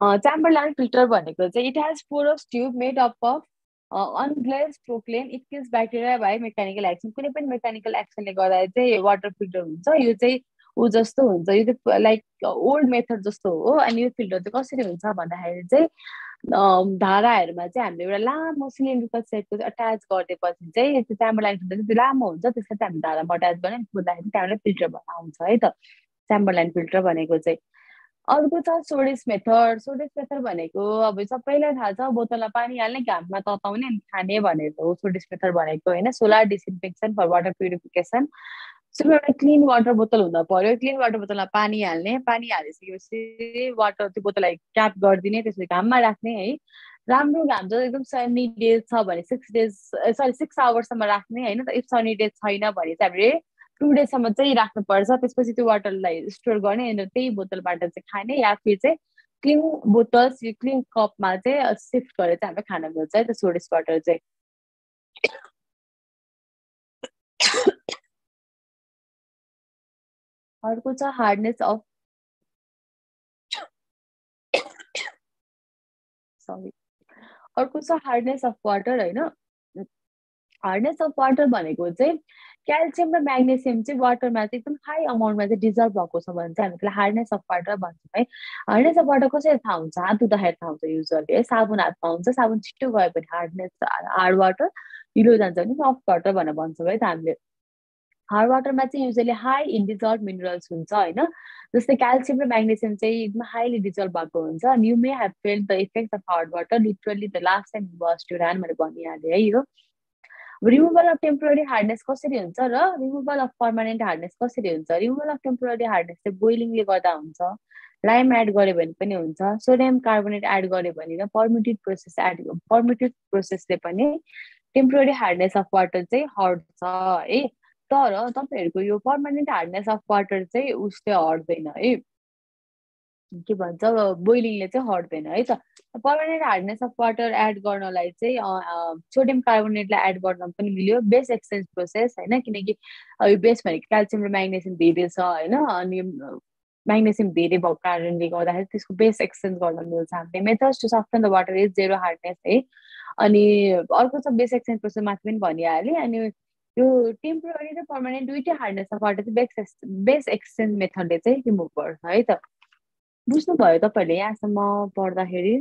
च्याम्बरल्यान्ड फिल्टर भनेको चाहिँ it has porous tube made up of unglaze porcelain it kills bacteria by mechanical action कुनै पनि मेकानिकल एक्सनले गर्दा चाहिँ वाटर फिल्टर हुन्छ यो चाहिँ ऊ जस्तो हुन्छ यो चाहिँ लाइक ओल्ड मेथड जस्तो हो अनि यो फिल्टर चाहिँ कसरी हुन्छ भन्दाखेरि चाहिँ धाराहरूमा चाहिँ हामीले एउटा लामो सिलिन्ड्रिकल सेटको चाहिँ अट्याच गरिदिएपछि चाहिँ त्यो च्याम्बरल्यान्ड फिल्टर चाहिँ लामो हुन्छ त्यसलाई चाहिँ हामी धारामा अट्याच गर्ने बुझ्दाखेरि त्यहाँबाट फिल्टर भएर आउँछ है त च्याम्बरल्यान्ड फिल्टर भनेको चाहिँ अर्को छ सोडिस मेथड भनेको अब सबैलाई थाहा छ बोतलमा पानी हाल्ने घाममा तताउने अनि खाने भनेको हो सोडिस मेथड भनेको होइन solar disinfection for water purification सुरु एउटा क्लिन वाटर बोतल हुन पर्यो क्लिन वाटर बोतलमा पानी हाल्ने पानी हालिसकेपछि वाटर त्यो बोतललाई क्याप गरिदिने त्यसपछि घाममा राख्ने है राम्रो घाम जो एकदम सनी डेज छ भने 6 आवर्ससम्म राख्ने होइन इफ सनी डेज छैन भने चाहिँ हामीले 2 डेजसम्म चाहिँ राख्नुपर्छ त्यसपछि त्यो वाटरलाई स्टोर गर्ने अनि त्यही बोतलबाट चाहिँ खाने या फिर चाहिँ क्लिन बोतल क्लिन कपमा चाहिँ सिफ्ट गरेर चाहिँ हामीले खान मिल्छ है त सोडिस वाटर चाहिँ अर्को छ हार्डनेस अफ सरी अर्को छ हार्डनेस अफ वाटर होइन हार्डनेस अफ वाटर भनेको चाहिँ क्याल्सियम र म्याग्नेसियम चाहिँ वाटरमा चाहिँ एकदम हाई अमाउन्टमा चाहिँ डिजल्भ भएको छ भने चाहिँ हामी त्यसलाई हार्डनेस अफ वाटर भन्छौँ है हार्डनेस अफ वाटर कसरी थाहा हुन्छ हात धुँदाखेरि थाहा हुन्छ युजली है साबुन हातमा हुन्छ साबुन छिट्टो गयो भने हार्ड वाटर ढिलो जान्छ भने सफ्ट वाटर भनेर भन्छौँ है त हामीले हार्ड वाटरमा चाहिँ usually high in dissolve minerals हुन्छ होइन जस्तै क्याल्सियम र म्याग्नेसियम चाहिँ एकदम हाइली डिजल्भ भएको हुन्छ अनि you may have felt the effect of hard water literally the last time wash to hand भनेर भनिहालेँ है यो रिमुभल अफ टेम्पोररी हार्डनेस कसरी हुन्छ र रिमुभल अफ पर्मानेन्ट हार्डनेस कसरी हुन्छ रिमुभल अफ टेम्पोररी हार्डनेस चाहिँ बोइलिङले गर्दा हुन्छ लाइम एड गऱ्यो भने पनि हुन्छ सोडियम कार्बोनेट एड गऱ्यो भने पर्मिटेड प्रोसेसले पनि टेम्पोररी हार्डनेस अफ वाटर चाहिँ हट्छ है तर तपाईँहरूको यो पर्मानेन्ट हार्डनेस अफ वाटर चाहिँ उसले हट्दैन है के भन्छ बोइलिङले चाहिँ हट्दैन है त permanent hardness of water add गर्नलाई चाहिँ सोडियम कार्बोनेटलाई एड गर्न पनि मिल्यो बेस एक्सचेन्ज प्रोसेस होइन किनकि यो बेस भनेको क्याल्सियम र म्याग्नेसियम धेरै छ होइन अनि म्याग्नेसियम धेरै भएको कारणले गर्दाखेरि त्यसको बेस एक्सचेन्ज गर्न मिल्छ हामीले methods to soften the water is zero hardness है अनि अर्को छ बेस एक्सचेन्ज प्रोसेस माथि पनि भनिहालेँ अनि यो टेम्पोररी र पर्मानेन्ट दुइटै हार्डनेस अफ वाटर चाहिँ बेस एक्सचेन्ज मेथडले चाहिँ रिमुभ गर्छ है त बुझ्नुभयो तपाईँहरूले यहाँसम्म पढ्दाखेरि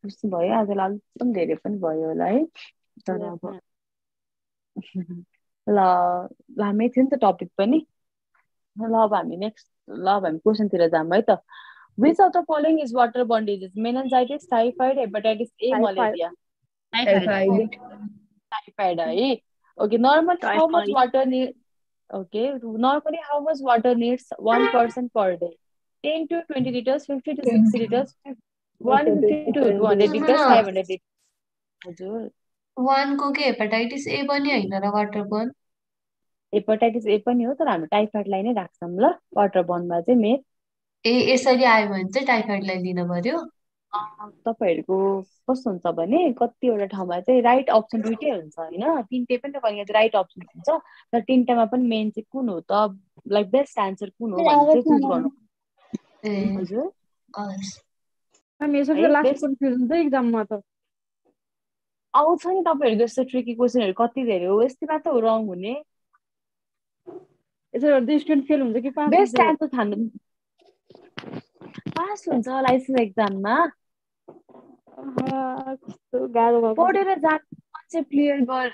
बुझ्नुभयो आजलाई अलिक धेरै पनि भयो होला है तर अब ल लामै थियो नि त टपिक पनि ल अब हामी नेक्स्ट ल अब हामी क्वेसनतिर जाऊँ है त which of the following is water borne disease meningitis typhoid hepatitis A malaria typhoid है okay normally how much water need okay normally how much water needs one person per day 10 to 20 liters 50 to 60 liters 150 to 200 liters 500 liters हजुर one को के hepatitis ए पनि हैन र water burn hepatitis ए पनि हो तर हामी टाइफाइडलाई नै राख्छौँ ल वाटर बर्नमा चाहिँ मेन ए यसरी आयो भने चाहिँ टाइफाइडलाई लिन पर्यो तपाईहरुको कस्तो हुन्छ भने कतिवटा ठाउँमा चाहिँ राइट अप्सन दुइटै हुन्छ हैन तीनटै पनि तपाईको चाहिँ राइट अप्सन हुन्छ तर तीनटामा पनि मेन चाहिँ कुन हो त लाइक बेस्ट आन्सर कुन हो भन्ने चाहिँ चुज गर्नु हजुर हामी सबसे लास्ट कन्फ्युजन चाहिँ एक्जाममा त आउँछ नि तपाईहरुको यस्तो ट्रिकी क्वेशनहरु कति धेरै हो यस्तोमा त हो रङ हुने यसो गर्दा स्टुडेन्ट फेल हुन्छ कि पास बेस्ट आन्सर थाल्नु पास हुन्छ लाइसेन्स एक्जाममा कस्तो गाह्रो भएको पढेर जानु कन्सेप्ट क्लियर गर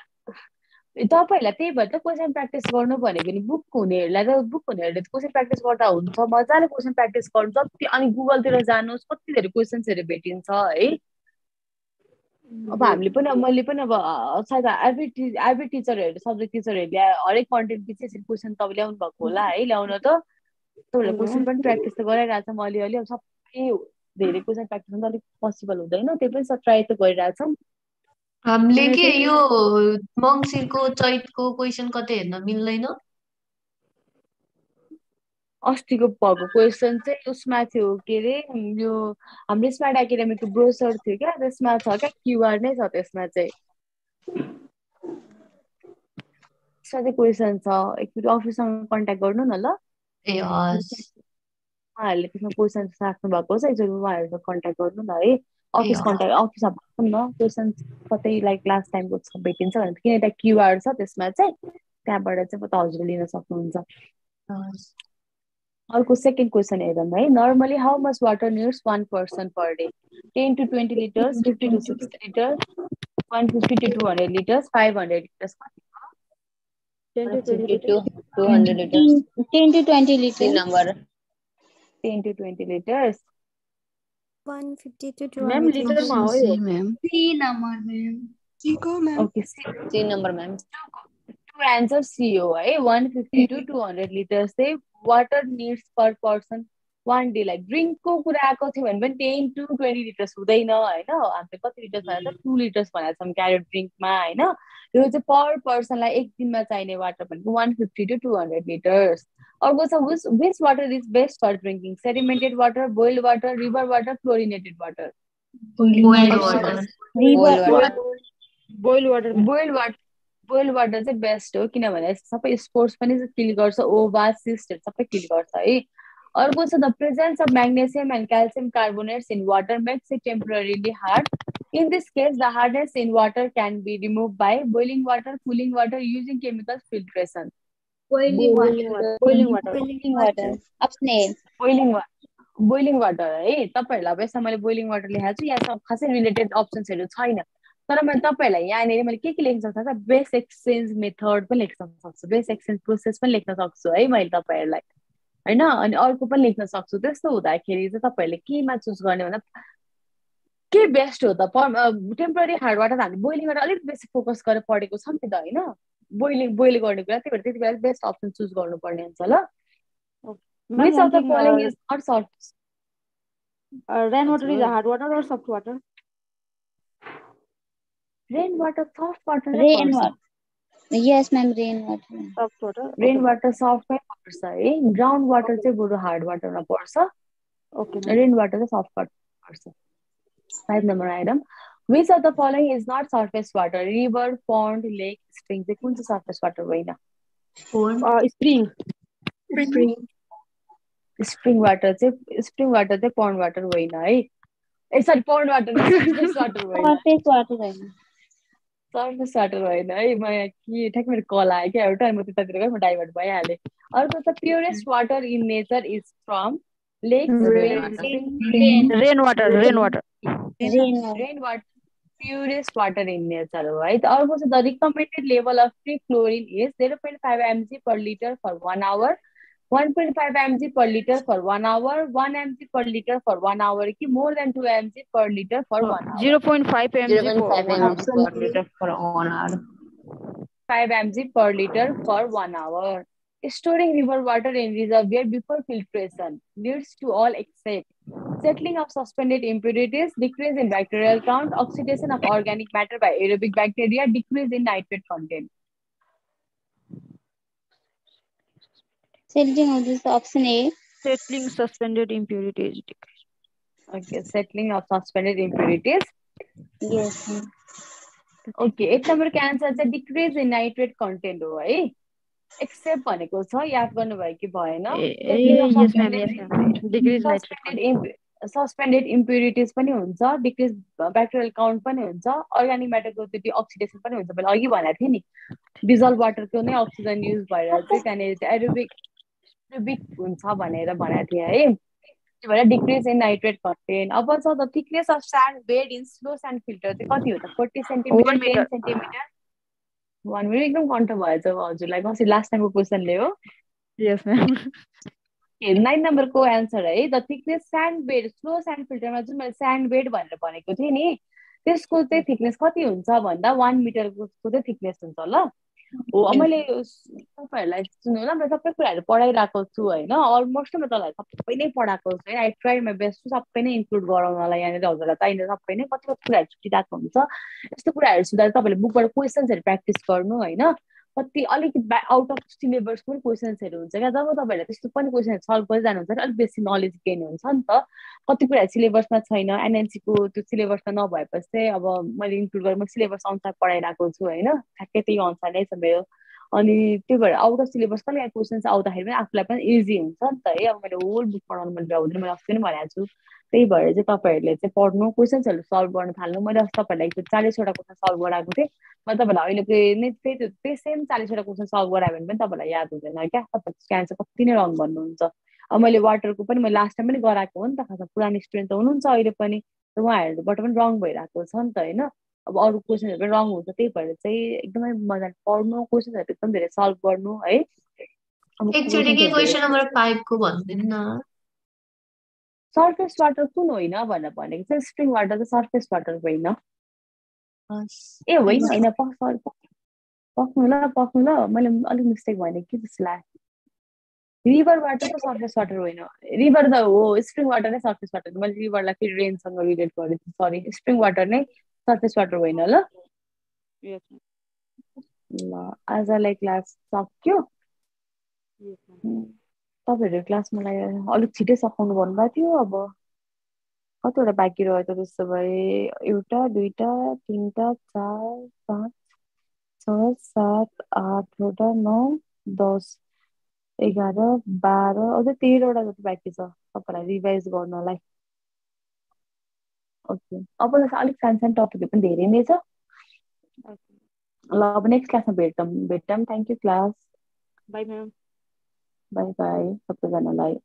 तपाईहरुलाई त्यही भएर त क्वेशन प्र्याक्टिस गर्नु भनेको नि बुक हुनेहरुलाई त बुक हुनेहरुले त क्वेशन प्र्याक्टिस गर्दा हुन्छ मजाले क्वेशन प्र्याक्टिस गर्नु जति अनि गुगलतिर जानुहोस् कति धेरै क्वेशन्सहरु भेटिन्छ है अब हामीले पनि मैले पनि अब सायद एभ्री टिचरहरु सब्जेक्ट टिचरहरुले हरेक कन्टेन्ट पछि यसरी क्वेशन तपाईले ल्याउनु भएको होला है ल्याउन त तपाईहरुले क्वेशन पनि प्र्याक्टिस त गरिरहेछ म अलिअलि अब सबै धेरै क्वेशन प्र्याक्टिस गर्न अलिक पोसिबल हुँदैन त्यही पनि ट्राई त गरिरहेछौँ हामीले के यो मङ्सिरको चैतको क्वेशन कतै हेर्न मिल्दैन अस्तिको भएको क्वेशन चाहिँ उसमा थियो के अरे यो हाम्रो स्मार्ट एकाडेमीको ब्रोसर थियो क्या त्यसमा छ क्या क्युआर नै छ त्यसमा चाहिँ क्वेशन छ एकचोटि अफिससँग कन्ट्याक्ट गर्नु न ल ए हस् उहाँहरूले त्यसमा क्वेसन राख्नु भएको छ एकचोटि उहाँहरूसँग कन्ट्याक्ट गर्नु न है अफिस कन्ट्याक्ट अफिसमा भएको न क्वेसन कतै लाइक लास्ट टाइमको भेटिन्छ भने किन एउटा क्युआर छ त्यसमा चाहिँ त्यहाँबाट चाहिँ हजुरले लिन सक्नुहुन्छ अर्को सेकेन्ड क्वेसन हेरौँ है normally how much water needs one person per day 10 to 20 liters 50 to 60 liters 150 to 200 liters 500 liters 10 to 20 liters number 10 to 20 liters 150 to 200 ma'am litre में हो यो ma'am C number ma'am C को ma'am okay C number ma'am two answers C हो है 150 to 200 liters say water needs per person 1 day like ड्रिङ्कको कुरा आएको थियो भने पनि 10 to 20 लिटर्स हुँदैन होइन हामीले कति लिटर्स भनेर 2 लिटर्स भनेको छौँ क्यारेट ड्रिङ्कमा होइन यो चाहिँ पर पर्सनलाई एक दिनमा चाहिने वाटर भनेको 150 to 200 लिटर्स अर्को छ which water is best for drinking sedimented water boiled water river water chlorinated water Boiled water. Boil water चाहिँ बेस्ट हो किनभने सबै स्पोर्ट्स पनि किल गर्छ ओभा सिस्टहरू सबै किल गर्छ है अर्को छ the presence of magnesium and calcium carbonates in water makes it temporarily hard in this case the hardness in water can be remove by boiling water cooling water using chemical filtration boiling water है तपाईँहरूलाई अब यसमा मैले boiling water लेखाएको छु यहाँ खासै related अप्सन्सहरू छैन तर मैले तपाईँहरूलाई यहाँनिर मैले के लेख्न सक्छु बेस एक्सचेन्ज मेथड पनि लेख्न सक्छु बेस एक्सचेन्ज प्रोसेस पनि लेख्न सक्छु है मैले तपाईँहरूलाई होइन अनि अर्को पनि लेख्न सक्छु त्यस्तो हुँदाखेरि चाहिँ तपाईँहरूले केमा चुज गर्ने भन्दा के बेस्ट हो त टेम्पोररी हार्ड वाटर हामीले बोइलिङ वाटर अलिक बेसी फोकस गरेर पढेको छौँ नि त होइन बोइल गर्ने कुरा त्यही भएर त्यति बेला बेस्ट अप्सन चुज गर्नुपर्ने हुन्छ ल Which of the following is not salt? Rainwater is hard water or soft water? Rainwater, soft water. Rainwater. Yes, ma'am. Rainwater. Soft water. Rainwater soft मै पर्छ है ग्राउन्ड वाटर चाहिँ बरु हार्ड वाटरमा पर्छ Okay. Rainwater चाहिँ सफ्ट वाटर पर्छ 5 number item Which of the following is not surface water? River, pond, lake, spring. चाहिँ कुन चाहिँ surface water होइन? Spring. स्प्रिङ वाटर चाहिँ पन्ड वाटर होइन है ए sorry pond water surface water होइन सर्फेस वाटर होइन है म यहाँ के ठ्याक्क मेरो कल आयो क्या एउटा म त्यतातिर गएँ म डाइभर्ट भइहालेँ अर्को छ purest water in nature is from lake Rainwater. Purest water in nature हो है अर्को छ the recommended level of free chlorine is 0.5 mg per liter for 1 hour 1.5 mg per liter for 1 hour 1 mg per liter for 1 hour कि more than 2 mg per liter for 1 hour 0.5 mg per liter for 1 hour. 5 mg per liter for 1 hour. Storing river water in reservoir before filtration leads to all except settling of suspended impurities, decrease in bacterial count, oxidation of organic matter by aerobic bacteria, decrease in nitrate content. Settling of this option A. Settling suspended impurities. Okay, settling of suspended impurities. Yes. Okay, 8 number का answer चाहिँ decrease in nitrate content हो है accept भनेको छ याद गर्नुभयो कि भएन सस्पेन्डेड इम्प्युरिटिज पनि हुन्छ डिक्रिज ब्याक्टेरियल काउन्ट पनि हुन्छ अर्ग्यानिक म्याटरको त्यो अक्सिडेसन पनि हुन्छ मैले अघि भनेको थिएँ नि डिजल्भ वाटरको नै अक्सिजन युज भएर चाहिँ त्यहाँनिर एरोबिक हुन्छ भनेर भनेको थिएँ है त्यही भएर डिक्रिज इन नाइट्रेट कन्टेन्ट अब छ the thickness of sand bed in slow sand filter चाहिँ कति हो त 40 सेन्टिमिटर 10 सेन्टिमिटर 1 मिनट एकदम कन्ट भएछ हजुरलाई कसरी लास्ट टाइमको क्वेसनले हो यस म्याम 9 नम्बरको एन्सर है the thickness sand bed slow sand फिल्टरमा जुन मैले स्यान्ड बेड भनेर भनेको थिएँ नि त्यसको चाहिँ थिकनेस कति हुन्छ भन्दा 1 मिटरको चाहिँ थिकनेस हुन्छ ल हो मैले तपाईँहरूलाई सुन्नु ल मैले सबै कुराहरू पढाइरहेको छु होइन अलमोस्ट म तपाईँलाई सबै नै पढाएको छु आई ट्राई माई बेस्ट सबै नै इन्क्लुड गराउनलाई यहाँनिर हजुरलाई चाहिने सबै नै कति कुराहरू छुटिरहेको हुन्छ यस्तो कुराहरू सुधार तपाईँले बुकबाट क्वेसन्सहरू प्र्याक्टिस गर्नु होइन कति अलिक आउट अफ सिलेबस पनि क्वेसन्सहरू हुन्छ क्या जब तपाईँहरूले त्यस्तो पनि क्वेसनहरू सल्भ गर्दै जानुहुन्छ अलिक बेसी नलेज गेन हुन्छ नि त कति कुराहरू सिलेबसमा छैन एनएनसीको त्यो सिलेबसमा नभएपछि चाहिँ अब मैले इन्क्लुड गरेर म सिलेबस अनुसार पढाइरहेको छु होइन ठ्याक्कै त्यही अनुसार नै छ मेरो अनि त्यही भएर आउट अफ सिलेबस कहिले यहाँ क्वेसन्स आउँदाखेरि पनि आफूलाई पनि इजी हुन्छ नि त है अब मैले होल बुक पढाउनु मैले भ्याउँदैन मैले अस्ति नै भनेको छु त्यही भएर चाहिँ तपाईँहरूले चाहिँ पढ्नु क्वेसन्सहरू सल्भ गर्न थाल्नु मैले अस्ति तपाईँहरूलाई 40वटा क्वेसन सल्भ गराएको थिएँ मैले तपाईँलाई अहिले नै त्यही सेम 40वटा क्वेसन सल्भ गरायो भने पनि तपाईँलाई याद हुँदैन क्या तपाईँको एन्सर कति नै रङ भन्नुहुन्छ अब मैले वाटरको पनि मैले लास्ट टाइम पनि गराएको हो नि त खासमा पुरानो स्टुडेन्ट त हुनुहुन्छ अहिले पनि उहाँहरूबाट पनि रङ भइरहेको छ नि त होइन अब अरू क्वेसनहरू पनि रङ हुन्छ त्यही भएर चाहिँ एकदमै मजाले पढ्नु क्वेसनहरू एकदम धेरै सल्भ गर्नु है एकचोटि के क्वेसन नम्बर 5 को भन्दिनु न सर्फेस वाटर कुन होइन भनेर भनेको चाहिँ स्प्रिङ वाटर चाहिँ सर्फेस वाटर होइन ए होइन होइन पक्नु ल मैले अलिक मिस्टेक भने के जस्तो लाग्यो रिभरबाट त सर्फेस वाटर होइन, रिभर त हो, स्प्रिङ वाटर नै सर्फेस वाटर। मैले रिभरलाई फेरि रेनसँग रिलेट गरेको थिएँ, सरी। स्प्रिङ वाटर नै सर्फेस वाटर होइन ल। Yes, ल आजलाई क्लास सक्यो। ma'am. तपाईँहरू क्लास मलाई अलिक छिटै सघाउनु भन्नुभएको थियो। अब कतिवटा बाँकी रह्यो त? त्यसो भए एउटा, दुईटा, तिनटा, चार, पाँच, छ, सात, आठवटा, 9, 10, 11, 12, अझै 13वटा जति बाँकी छ तपाईँलाई रिभाइज गर्नलाई। ओके, अब अलिक सानो सानो टपिकहरू पनि धेरै नै छ। Okay. ल अब नेक्स्ट क्लासमा भेटौँ। Thank you class. Bye, ma'am. By by सबैजनालाई।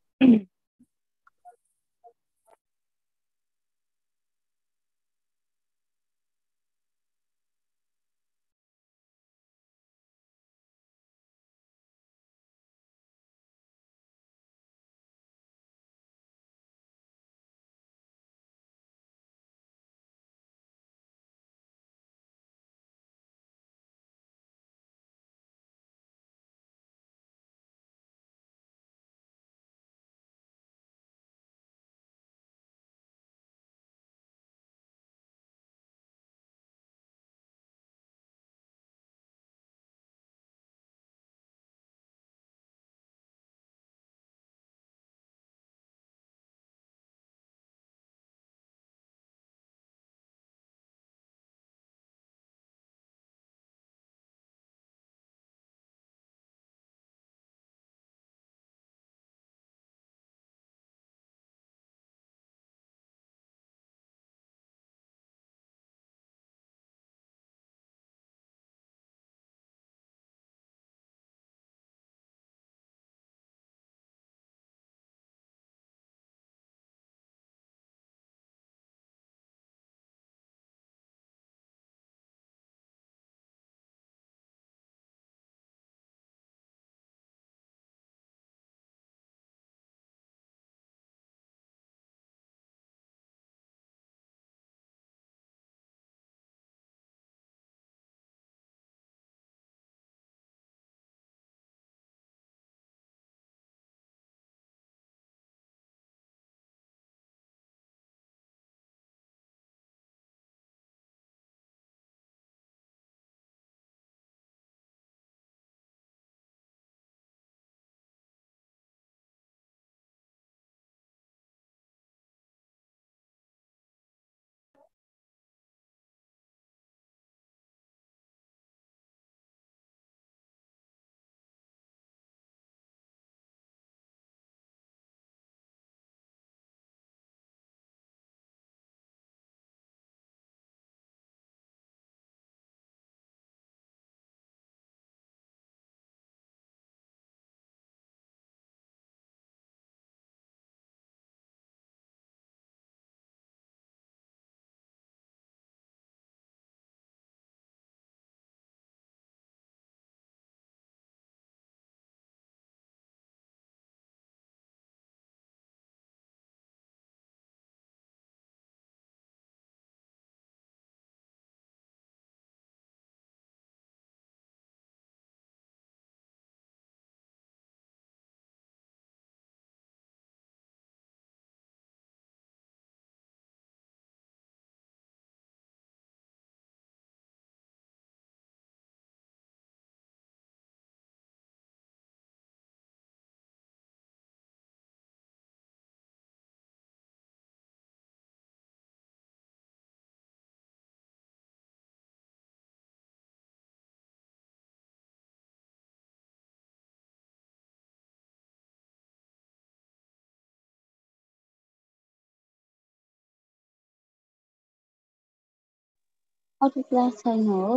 अरू क्लास छैन हो?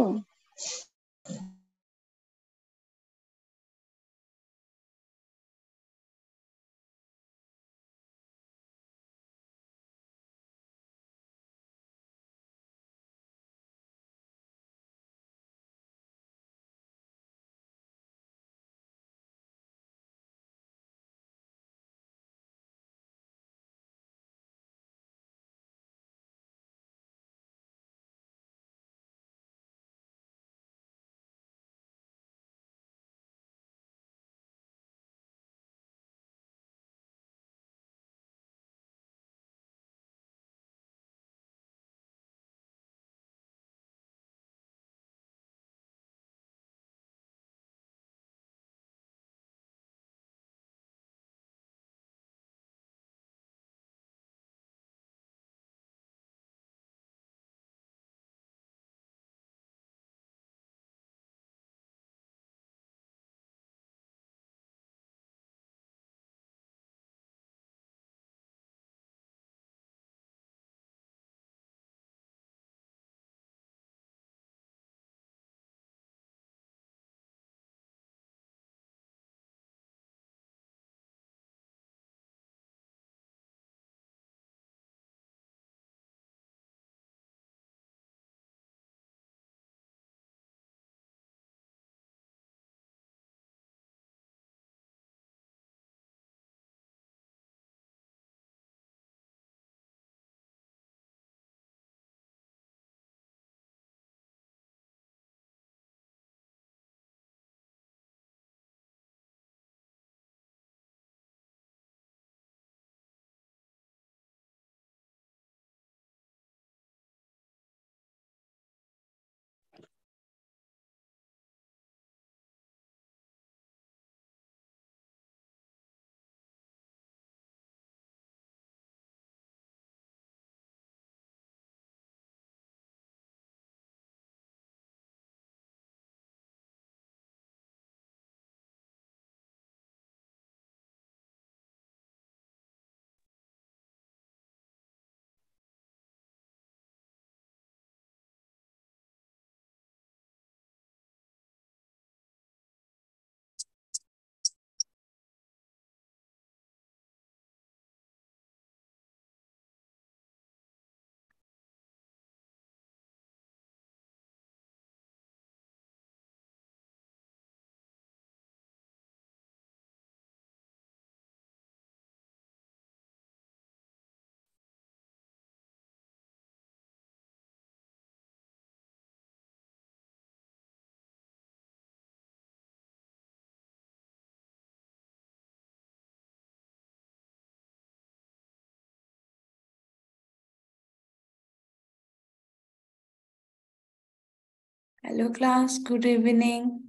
Hello class, good evening.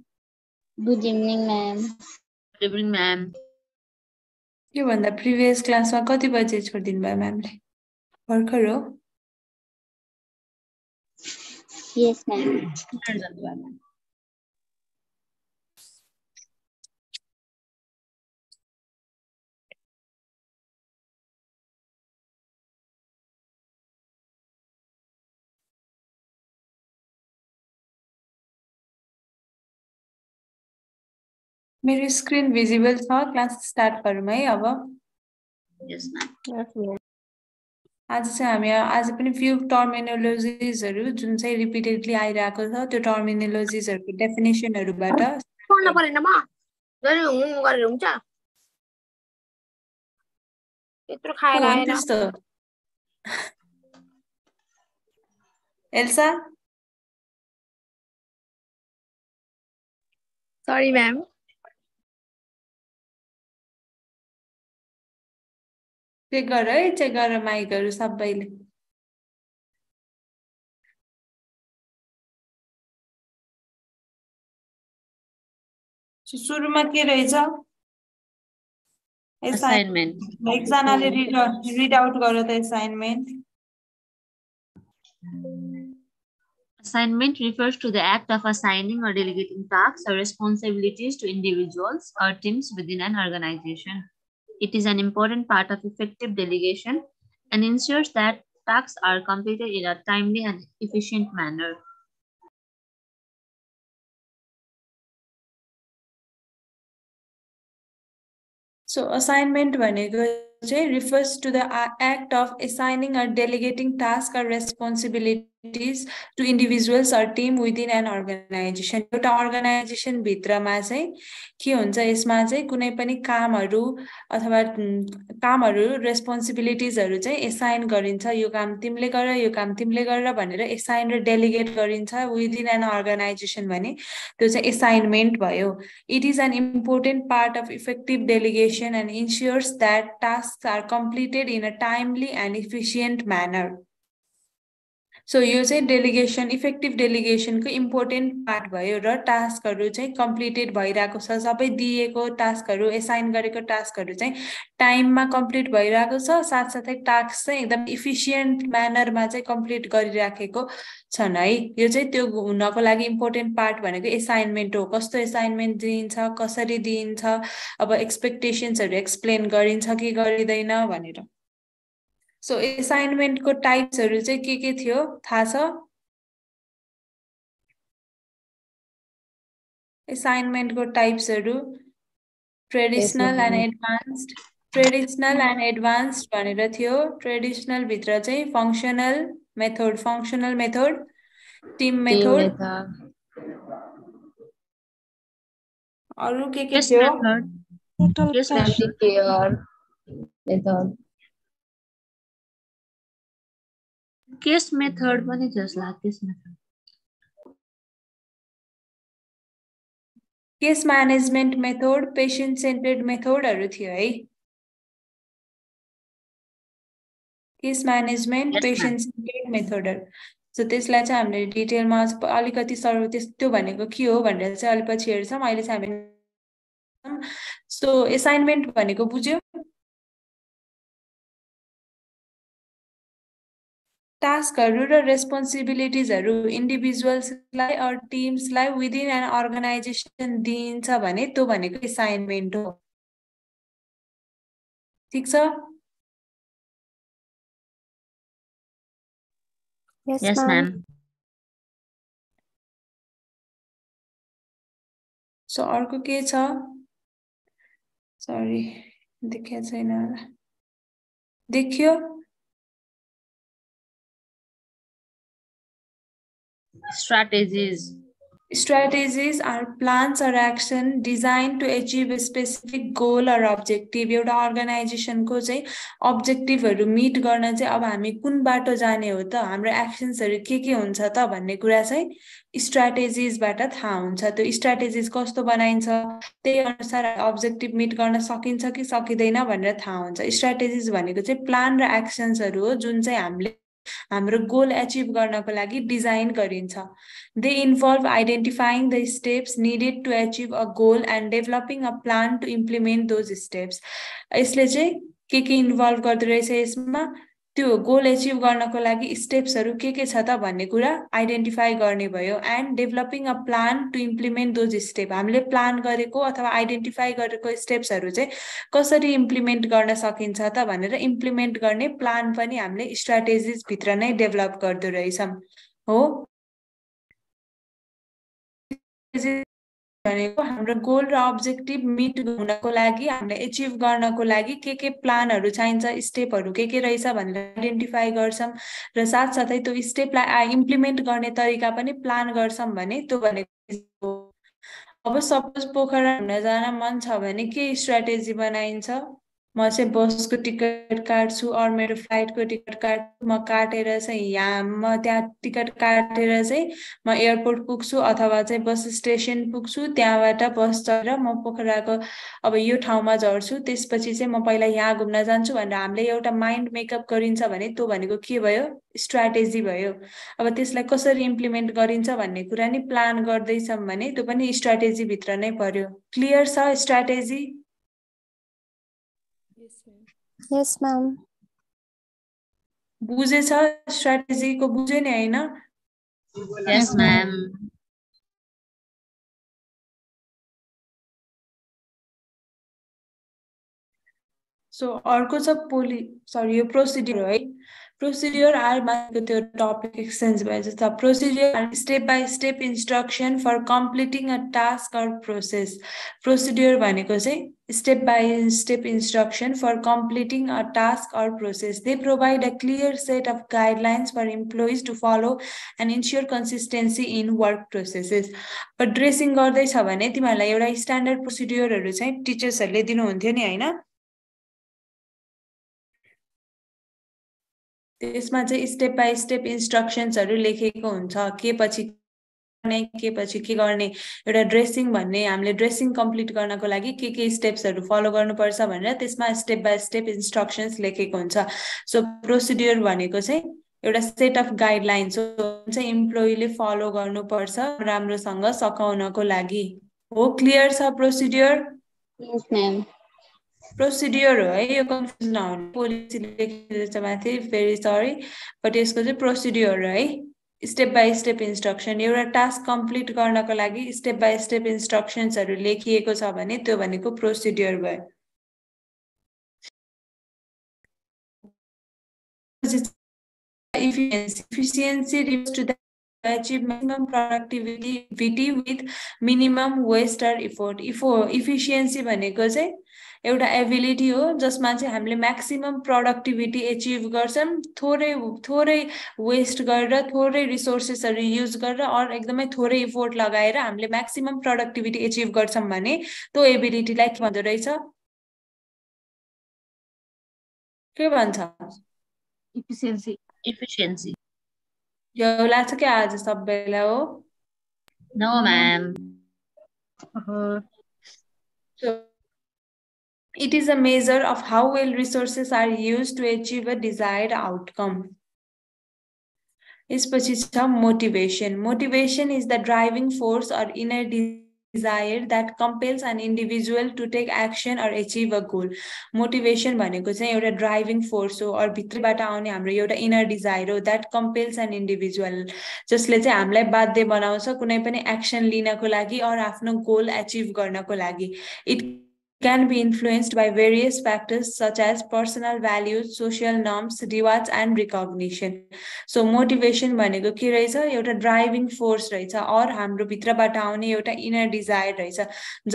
Good evening, ma'am. Good evening, ma'am. यो भन्दा प्रिभियस क्लासमा कति बजे छोडिदिनु भयो म्यामले? भर्खर हो? Yes, ma'am. मेरो स्क्रिन भिजिबल छ, क्लास स्टार्ट गरौँ है अब। Yes, ma'am. आज चाहिँ हामी आज पनि फ्यु टर्मिनोलोजिजहरु जुन चाहिँ रिपिटेडली आइरहेको छ त्यो टर्मिनोलोजिजहरुको डेफिनेसनहरुबाट पढ्न परेन म जहिले हुँ गरेर हुन्छ यत्रो खाएर आएर त्यस्तो एल्सा सरी म्याम चेक गर है, चेक गर माइकहरु सबैले। सुरुमा के रहेछ? Assignment. एकजनाले रिड आउट गर त assignment. Assignment refers to the act of assigning or delegating tasks or responsibilities to individuals or teams within an organization. It is an important part of effective delegation and ensures that tasks are completed in a timely and efficient manner. So assignment भनेको चाहिँ refers to the act of assigning or delegating tasks or responsibilities to individuals or team within an organization. एउटा organisation भित्रमा चाहिँ के हुन्छ यसमा चाहिँ कुनै पनि कामहरु अथवा कामहरु रेस्पोन्सिबिलिटीजहरु चाहिँ असाइन गरिन्छ, यो काम तिमीले गर, यो काम तिमीले गर भनेर असाइन र डेलिगेट गरिन्छ within an organization भने त्यो चाहिँ असाइनमेन्ट भयो। It is an important part of effective delegation and ensures that tasks are completed in a timely and efficient manner. So यो चाहिँ डेलिगेसन इफेक्टिभ डेलिगेसनको इम्पोर्टेन्ट पार्ट भयो र टास्कहरु चाहिँ कम्प्लिटेड भइरहेको छ, सबै दिएको टास्कहरु असाइन गरेको टास्कहरु चाहिँ टाइममा कम्प्लिट भइरहेको छ, साथसाथै टास्क चाहिँ एकदम इफिसिएन्ट म्यानरमा चाहिँ कम्प्लिट गरिराखेको छन् है। यो चाहिँ त्यो हुनको लागि इम्पोर्टेन्ट पार्ट भनेको असाइनमेन्ट हो। कस्तो असाइनमेन्ट दिइन्छ, कसरी दिइन्छ, अब एक्सपेक्टेशन्सहरु एक्सप्लेन गरिन्छ कि गरिदैन भनेर। सो असाइनमेन्टको टाइप्सहरु चाहिँ के थियो थाहा छ? असाइनमेन्टको टाइप्सहरु traditional and advanced, traditional and advanced भनेर थियो। ट्रेडिशनल भित्र चाहिँ फंक्शनल मेथड, टीम मेथड, अरु के थियो? केस मेथड पनि थियो जस्तो लाग्छ। Case method, case management method, patient centered मेथडहरु थियो है। केस म्यानेजमेन्ट, पेशेन्ट सेन्टर्ड मेथडहरु। सो त्यसलाई चाहिँ हामीले डिटेलमा अलिकति त्यो भनेको के हो भनेर चाहिँ अलि पछि हेर्छौं। अहिले चाहिँ हामी सो असाइनमेन्ट भनेको बुझ्यो? टास्कहरु र रेस्पोन्सिबिलिटीजहरु इन्डिभिजुअल्सलाई अर टिम्सलाई विदिन एन अर्गनाइजेसन दिइन्छ भने त्यो भनेको असाइनमेन्ट हो। ठीक छ? Yes, ma'am. सो अर्को के छ? सरी देखिया छैन होला। देखियो? Strategies are plans or action designed to achieve a specific goal or objective. एउटा अर्गनाइजेसनको चाहिँ अब्जेक्टिभहरु मिट गर्न चाहिँ अब हामी कुन बाटो जाने हो त, हाम्रो एक्सन्सहरु के हुन्छ त भन्ने कुरा चाहिँ स्ट्र्याटेजिजबाट थाहा हुन्छ। त्यो स्ट्र्याटेजिज कस्तो बनाइन्छ, त्यही अनुसार अब्जेक्टिभ मिट गर्न सकिन्छ कि सकिदैन भनेर थाहा हुन्छ। स्ट्र्याटेजिज भनेको चाहिँ प्लान र एक्सन्सहरु हो जुन चाहिँ हामीले हाम्रो गोल एचिभ गर्नको लागि डिजाइन गरिन्छ। They involve identifying the steps needed to achieve a goal and developing a plan to implement those steps. यसले चाहिँ के इन्भल्भ गर्दो रहेछ यसमा, त्यो गोल एचिभ गर्नको लागि स्टेप्सहरू के छ त भन्ने कुरा आइडेन्टिफाई गर्ने भयो। And developing a plan to implement those step, हामीले प्लान गरेको अथवा आइडेन्टिफाई गरेको स्टेप्सहरू चाहिँ कसरी इम्प्लिमेन्ट गर्न सकिन्छ त भनेर इम्प्लिमेन्ट गर्ने प्लान पनि हामीले स्ट्राटेजिज भित्र नै डेभलप गर्दो रहेछौँ हो। भनेको हाम्रो गोल र अब्जेक्टिभ मिट हुनको लागि, हामीले एचिभ गर्नको लागि के प्लानहरू चाहिन्छ, स्टेपहरू के रहेछ भनेर आइडेन्टिफाई गर्छौँ र साथसाथै त्यो स्टेपलाई इम्प्लिमेन्ट गर्ने तरिका पनि प्लान गर्छौँ भने त्यो भनेको। अब सपोज पोखरा घुम्न जान मन छ भने के स्ट्राटेजी बनाइन्छ, म चाहिँ बसको टिकट काट्छु अर मेरो फ्लाइटको टिकट काट्छु, म काटेर चाहिँ म त्यहाँ टिकट काटेर चाहिँ म एयरपोर्ट पुग्छु अथवा चाहिँ बस स्टेसन पुग्छु, त्यहाँबाट बस चढेर म पोखराको अब यो ठाउँमा झर्छु, त्यसपछि चाहिँ म पहिला यहाँ घुम्न जान्छु भनेर हामीले एउटा माइन्ड मेकअप गरिन्छ भने त्यो भनेको के भयो, स्ट्राटेजी भयो। अब त्यसलाई कसरी इम्प्लिमेन्ट गरिन्छ भन्ने कुरा नि प्लान गर्दैछौँ भने त्यो पनि स्ट्राटेजी भित्र नै पर्यो। क्लियर छ स्ट्राटेजी? यस म्याम। बुझेछ स्ट्राटेजीको, बुझ्यो नि हैन? Yes ma'am. सो अर्को छ यो प्रोसिड्युर है। प्रोसिड्युर आर माथिको त्यो टपिक एक्सचेन्ज भए जस्तो procedure are step by step instruction for completing a task or process. Procedure भनेको चाहिँ step by step instruction for completing a task or process. They provide a clear set of guidelines for employees to follow and ensure consistency in work processes. अब dressing गर्दैछ भने तिमीहरूलाई एउटा standard प्रोसिड्युरहरू चाहिँ टिचर्सहरूले दिनुहुन्थ्यो नि होइन? त्यसमा चाहिँ स्टेप बाई स्टेप इन्स्ट्रक्सन्सहरू लेखेको हुन्छ, के पछि के गर्ने। एउटा ड्रेसिङ भन्ने, हामीले ड्रेसिङ कम्प्लिट गर्नको लागि के स्टेप्सहरू फलो गर्नुपर्छ भनेर त्यसमा स्टेप बाई स्टेप इन्स्ट्रक्सन्स लेखेको हुन्छ। सो प्रोसिड्युर भनेको चाहिँ एउटा सेट अफ गाइडलाइन्स हो, चाहिँ इम्प्लोइले फलो गर्नुपर्छ राम्रोसँग सकाउनको लागि हो। क्लियर छ प्रोसिड्युर? यस म्याम। प्रोसिड्युर हो है, यो कन्फ्युज नहुने। पोलिसी लेखेको माथि, भेरी सरी, बट यसको चाहिँ प्रोसिड्युर है। स्टेप बाई स्टेप इन्स्ट्रक्सन, एउटा टास्क कम्प्लिट गर्नको लागि स्टेप बाई स्टेप इन्स्ट्रक्सन्सहरू लेखिएको छ भने त्यो भनेको प्रोसिड्युर भयो। Efficiency refers to the achieve maximum productivity with minimum waste or effort. Efficiency भनेको चाहिँ एउटा एबिलिटी हो जसमा चाहिँ हामीले म्याक्सिमम प्रोडक्टिभिटी एचिभ गर्छौँ, थोरै वेस्ट गरेर, थोरै रिसोर्सेसहरू युज गरेर और एकदमै थोरै इफोर्ट लगाएर हामीले म्याक्सिमम प्रोडक्टिभिटी एचिभ गर्छौँ भने त्यो एबिलिटीलाई के भन्दो रहेछ? के भन्छ? इफिसियन्सी। Efficiency. यो लाग्छ क्या आज सबैलाई हो? No, ma'am. So it is a measure of how well resources are used to achieve a desired outcome. यसपछि छ motivation. Motivation is the driving force or inner desire that compels an individual to take action or achieve a goal. Motivation भनेको चाहिँ एउटा driving force हो और भित्रबाट आउने हाम्रो एउटा इनर डिजायर हो, that compels an individual, जसले चाहिँ हामीलाई बाध्य बनाउँछ कुनै पनि एक्सन लिनको लागि और आफ्नो गोल एचिभ गर्नको लागि। It can be influenced by various factors such as personal values, social norms, rewards and recognition. So motivation भनेको के रहेछ? एउटा ड्राइभिङ फोर्स रहेछ और हाम्रो भित्रबाट आउने एउटा इनर डिजायर रहेछ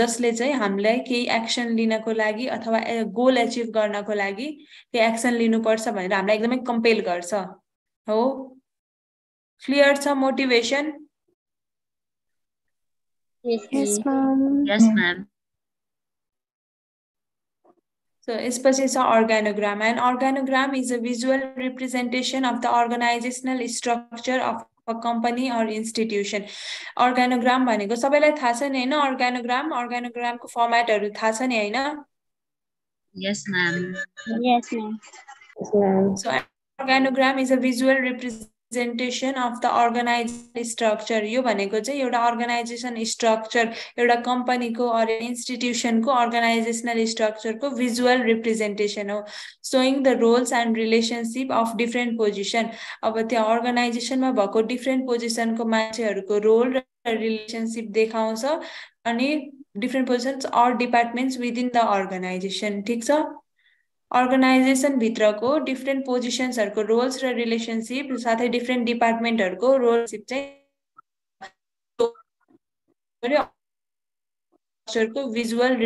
जसले चाहिँ हामीलाई केही एक्सन लिनको लागि अथवा गोल एचिभ गर्नको लागि केही एक्सन लिनुपर्छ भनेर हामीलाई एकदमै कम्पेल गर्छ हो। क्लियर छ motivation? Yes, ma'am. Yes, ma'am. So यसपछि छ organogram, and organogram is a visual representation of the organizational structure of a company or institution. Organogram भनेको सबैलाई थाहा छ नि हैन? organogram को फर्मेटहरु थाहा छ नि हैन? Yes, ma'am. Yes, ma'am. So organogram is a visual representation of the organized structure. यो भनेको चाहिँ एउटा अर्गनाइजेसन स्ट्रक्चर, एउटा कम्पनीको or इन्स्टिट्युसनको अर्गनाइजेसनल स्ट्रक्चरको visual representation हो, showing the roles and relationship of different position. अब त्यो अर्गनाइजेसनमा भएको डिफरेन्ट पोजिसनको मान्छेहरूको रोल र रिलेसनशिप देखाउँछ अनि डिफरेन्ट पोजिसन्स और डिपार्टमेन्ट्स विदिन द अर्गनाइजेसन. ठिक छ, अर्गनाइजेसन भित्रको डिफरेन्ट पोजिसन्सहरुको रोल्स र रिलेसनशिप साथै डिफरेन्ट डिपार्टमेन्टहरुको रोलशिप चाहिँ को भिजुअल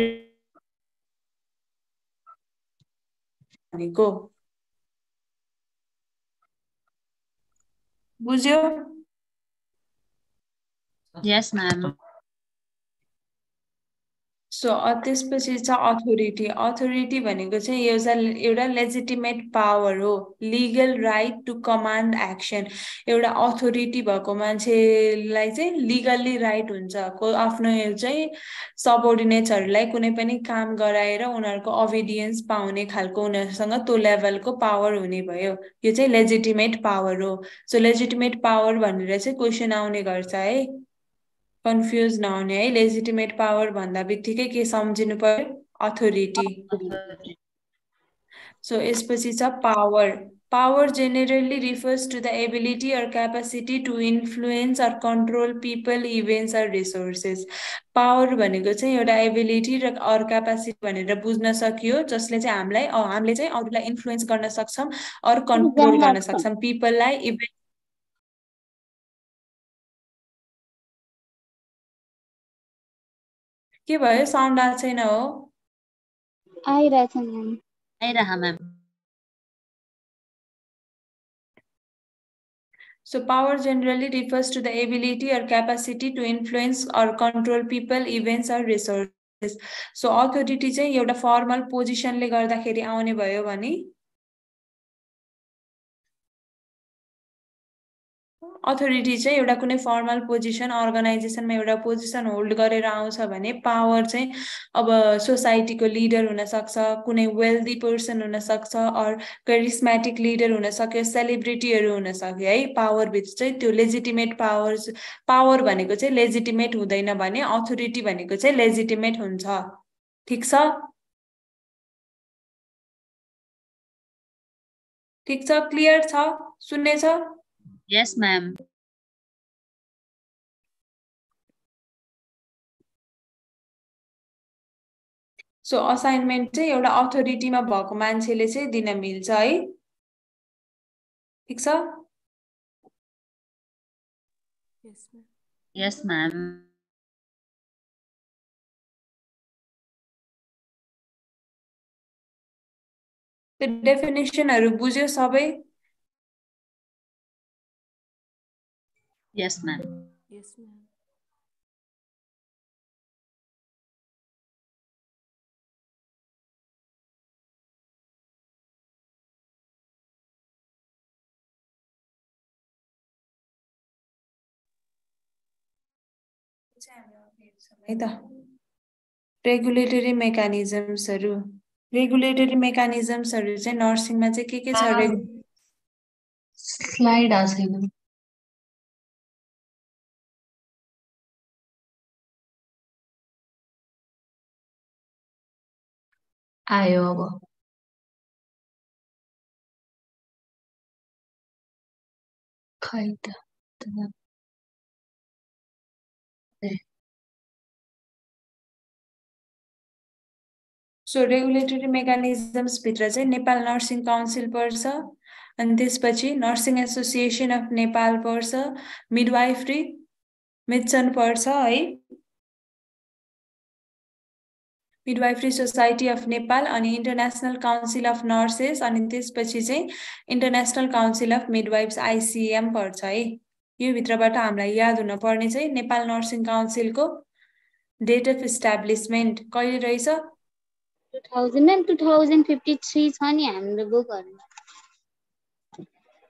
भनेको बुझ्यो? Yes, ma'am. सो त्यसपछि छ अथोरिटी. अथोरिटी भनेको चाहिँ एउटा लेजिटिमेट पावर हो, legal right to command action. एउटा अथोरिटी भएको मान्छेलाई चाहिँ लिगल्ली राइट हुन्छ आफ्नो चाहिँ सबअर्डिनेट्सहरूलाई कुनै पनि काम गराएर उनीहरूको अबिडियन्स पाउने खालको उनीहरूसँग त्यो लेभलको पावर हुने भयो. यो चाहिँ लेजिटिमेट पावर हो. सो लेजिटिमेट पावर भनेर चाहिँ क्वेसन आउने गर्छ है, कन्फ्युज नहुने है. लेजिटिमेट पावर भन्दा बित्तिकै के सम्झिनु पर्यो? अथोरिटी. सो यसपछि छ power. Power generally refers to the ability or capacity to influence or control people, events or resources. Power भनेको चाहिँ एउटा एबिलिटी र और क्यापासिटी भनेर बुझ्न सकियो जसले चाहिँ हामीले चाहिँ अरूलाई इन्फ्लुएन्स गर्न सक्छौं और कन्ट्रोल गर्न सक्छौं पिपललाई, इभेन्ट. के भयो? साउन्ड आएको छैन हो? आइरहेछ म्याम. आइरह ma'am. So power generally refers to the ability or capacity to influence or control people, events or resources. So authority चाहिँ एउटा फर्मल पोजिसनले गर्दाखेरि आउने भयो भने अथोरिटी चाहिँ एउटा कुनै फर्मल पोजिसन अर्गनाइजेसनमा एउटा पोजिसन होल्ड गरेर आउँछ भने पावर चाहिँ अब सोसाइटीको लिडर हुन सक्छ, कुनै वेल्दी पर्सन हुन सक्छ और करिस्मेटिक लिडर हुन सक्यो, सेलिब्रिटीहरू हुन सक्यो है. पावर भित्र चाहिँ त्यो लेजिटिमेट पावर भनेको चाहिँ लेजिटिमेट हुँदैन भने अथोरिटी भनेको चाहिँ लेजिटिमेट हुन्छ. ठीक छ? ठीक छ, क्लियर छ, सुन्ने छ? Yes, ma'am. सो असाइनमेन्ट चाहिँ एउटा अथोरिटीमा भएको मान्छेले चाहिँ दिन मिल्छ है. ठीक छ? Yes, ma'am. त्यो डेफिनेसनहरु बुझ्यो सबै? Yes, ma'am. Yes, ma'am. है त. रेगुलेटरी मेकानिजम्सहरु. रेगुलेटरी मेकानिजम्सहरु चाहिँ नर्सिङमा चाहिँ के छ? स्लाइड आ छैन. आयो अब. खै त. सो रेगुलेटरी मेकानिजम्स भित्र चाहिँ नेपाल नर्सिङ काउन्सिल पर्छ अनि त्यसपछि नर्सिङ एसोसिएसन अफ नेपाल पर्छ, मिडवाइफरी मिडसन पर्छ है, मिडवाइफरी सोसाइटी अफ नेपाल अनि इन्टरनेशनल काउन्सिल अफ नर्सेस अनि त्यसपछि चाहिँ International Council of Midwives ICM पर्छ है. यो भित्रबाट हामीलाई याद हुन पर्ने चाहिँ नेपाल नर्सिङ काउन्सिलको डेट अफ इस्टाब्लिसमेन्ट कहिले रहेछ? 2053 छ नि हाम्रो बुकहरुमा.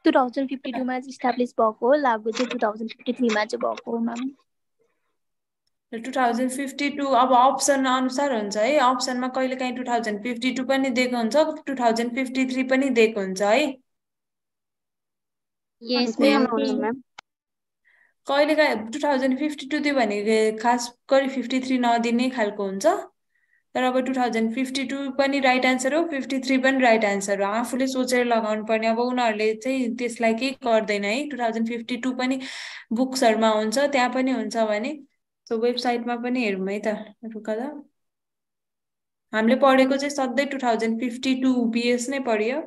2052 मा इस्टाब्लिश भएको हो, लागु चाहिँ 2053 मा चाहिँ भएको हो म्याम. 2052 अब अप्सन अनुसार हुन्छ है. अप्सनमा कहिले काहीँ 2052 पनि दिएको हुन्छ, 2053 पनि दिएको हुन्छ है. Yes, त्यही ma'am. आउनु म्याम कहिलेकाहीँ 2052 त्यो भनेको खास गरी 53 नदिने खालको हुन्छ तर अब 2052 पनि राइट आन्सर हो 53 पनि राइट आन्सर हो आफूले सोचेर लगाउनु पर्ने अब उनीहरूले चाहिँ त्यसलाई केही गर्दैन है 2052 पनि बुक्सहरुमा हुन्छ त्यहाँ पनि हुन्छ भने सो वेबसाइटमा पनि हेरौँ है त रुक ल हामीले पढेको चाहिँ सधैँ 2052 बीएस नै पढ्यो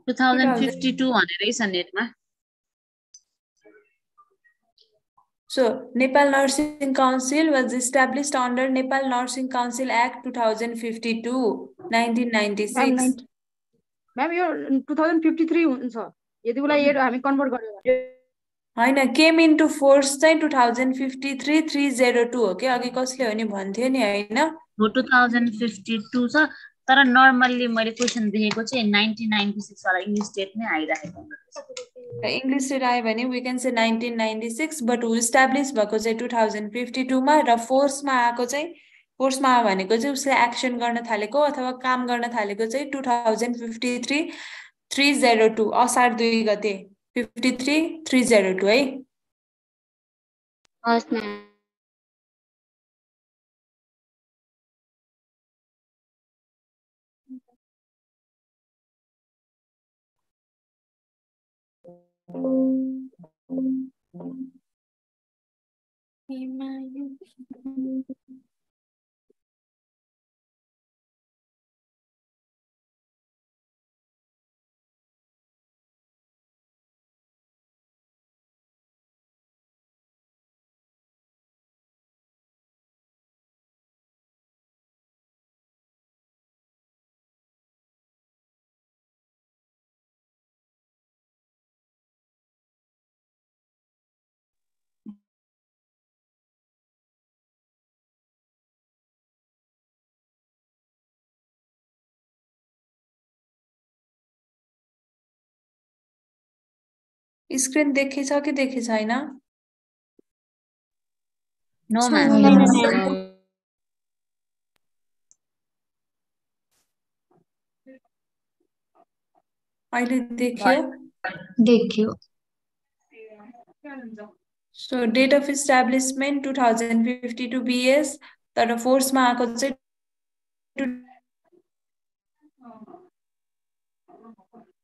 2052 भनेरै छ नेटमा So, Nepal Nursing Council was established under Nepal Nursing Council Act 2052, 1996. Ma'am यो 2053 हुन्छ यदि उलाई हामी कन्भर्ट गर्यो भने हैन came into force चाहिँ 2053 302 हो के अघि कसले हो नि भन्थ्यो नि हैन हो 2052 छ तर नर्मल्ली मैले क्वेशन देखेको चाहिँ 1996 वाला इंग्लिश डेट नै आइराखेको हुन्छ इंग्लिश डेट आयो भने we can say 1996 but established भएको चाहिँ 2052 मा र फोर्समा आएको चाहिँ फोर्समा भनेको चाहिँ उसले एक्सन गर्न थालेको अथवा काम गर्न थालेको चाहिँ 2053 302 असार 2 गते 53 302 है Yes, ma'am. स्क्रिन देखेछ कि देखे छैन नो मैम अहिले देखियो देखियो So date of establishment 2052 BS तर फोर्समा आएको चाहिँ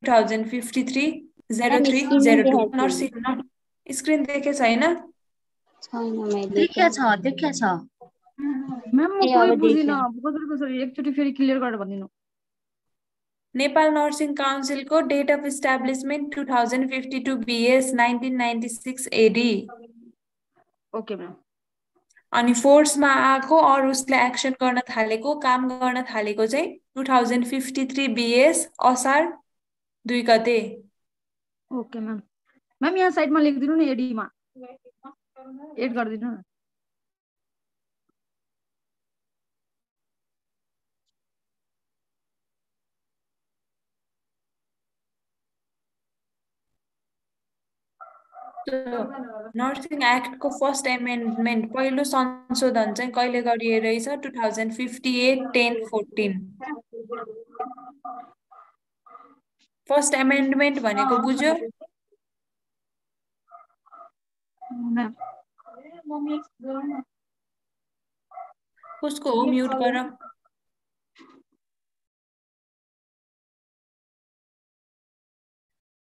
2053 0302 नर्सिङ स्क्रिन देखे छैन देखिया छ म्याम म कोही बुझिन कसरी एकचोटी फेरि क्लियर गरेर भनिदिनु नेपाल नर्सिङ काउन्सिलको date of establishment 2052 BS 1996 AD okay ma'am अनि फोर्समा आएको और उसले एक्सन गर्न थालेको काम गर्न थालेको चाहिँ 2053 BS असार 2 गते ओके म्याम म्याम यहाँ साइडमा लेखिदिनु नि एडी मा एड गरिदिनु न नर्सिङ एक्टको फर्स्ट एमेन्डमेन्ट पहिलो संशोधन चाहिँ कहिले गरिएको रहेछ 2058-10-14 फर्स्ट एमेन्डमेन्ट भनेको बुझ्यो कसको हो म्युट गर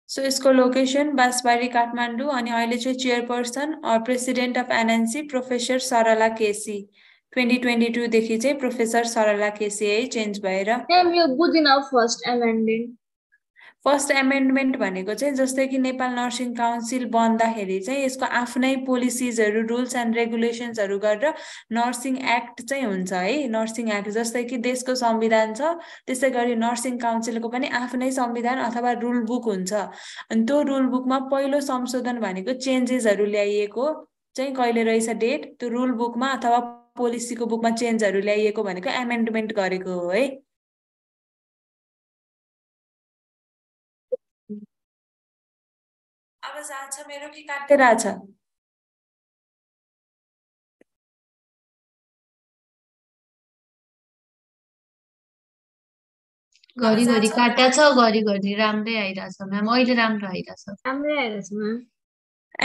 सो यसको लोकेसन बासबारी काठमाडौँ अनि अहिले चाहिँ chairperson president of NNC professor Sarala KC 2022 देखि चाहिँ प्रोफेसर सरला केसी है चेन्ज भएर मैम यो बुझिन फर्स्ट एमेन्डमेन्ट फर्स्ट एमेन्डमेन्ट भनेको चाहिँ जस्तै कि नेपाल नर्सिङ काउन्सिल बन्दाखेरि चाहिँ यसको आफ्नै पोलिसिजहरू रुल्स एन्ड रेगुलेसन्सहरू गरेर नर्सिङ एक्ट चाहिँ हुन्छ है नर्सिङ एक्ट जस्तै कि देशको संविधान छ त्यसै गरी नर्सिङ काउन्सिलको पनि आफ्नै संविधान अथवा रुल बुक हुन्छ अनि त्यो रुल बुकमा पहिलो संशोधन भनेको चेन्जेसहरू ल्याइएको चाहिँ कहिले रहेछ डेट त्यो रुल बुकमा अथवा पोलिसीको बुकमा चेन्जहरु ल्याइएको भनेको एमेन्डमेन्ट गरेको हो है। अब जान्छ मेरो कि काट्दै रहेछ? घरिघरि काट्या छ घरिघरि राम्रै आइरहेछ म्याम अहिले राम्रो आइरहेछ। राम्रै आइरहेछ म्याम।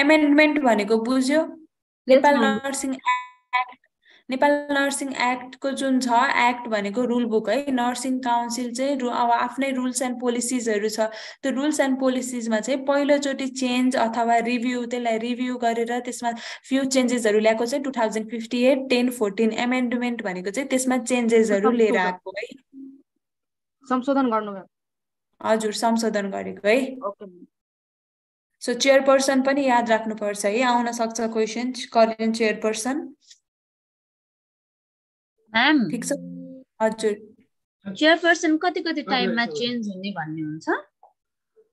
एमेन्डमेन्ट भनेको बुझ्यो? Nepal ma'am. Nursing act Nepal nursing एक्टको जुन छ एक्ट भनेको रुल बुक है। नर्सिङ काउन्सिल चाहिँ अब आफ्नै रुल्स एन्ड पोलिसिजहरु छ। त्यो रुल्स एन्ड पोलिसिजमा चाहिँ पहिलोचोटि चेन्ज अथवा रिभ्यू त्यसलाई रिभ्यू गरेर त्यसमा फ्यु चेन्जेसहरु ल्याएको चाहिँ 2058 10 14 एमेन्डमेन्ट भनेको चाहिँ त्यसमा चेन्जेसहरु लिएर आएको है। संशोधन गर्नु भयो। हजुर संशोधन गरेको है। ओके सो चेयरपर्सन पनि याद राख्नुपर्छ है। आउन सक्छ क्वेशन करेन्ट चेयरपर्सन। म्याम ठीक छ? हजुर चेयरपर्सन कति कति टाइममा चेन्ज हुने भन्ने हुन्छ?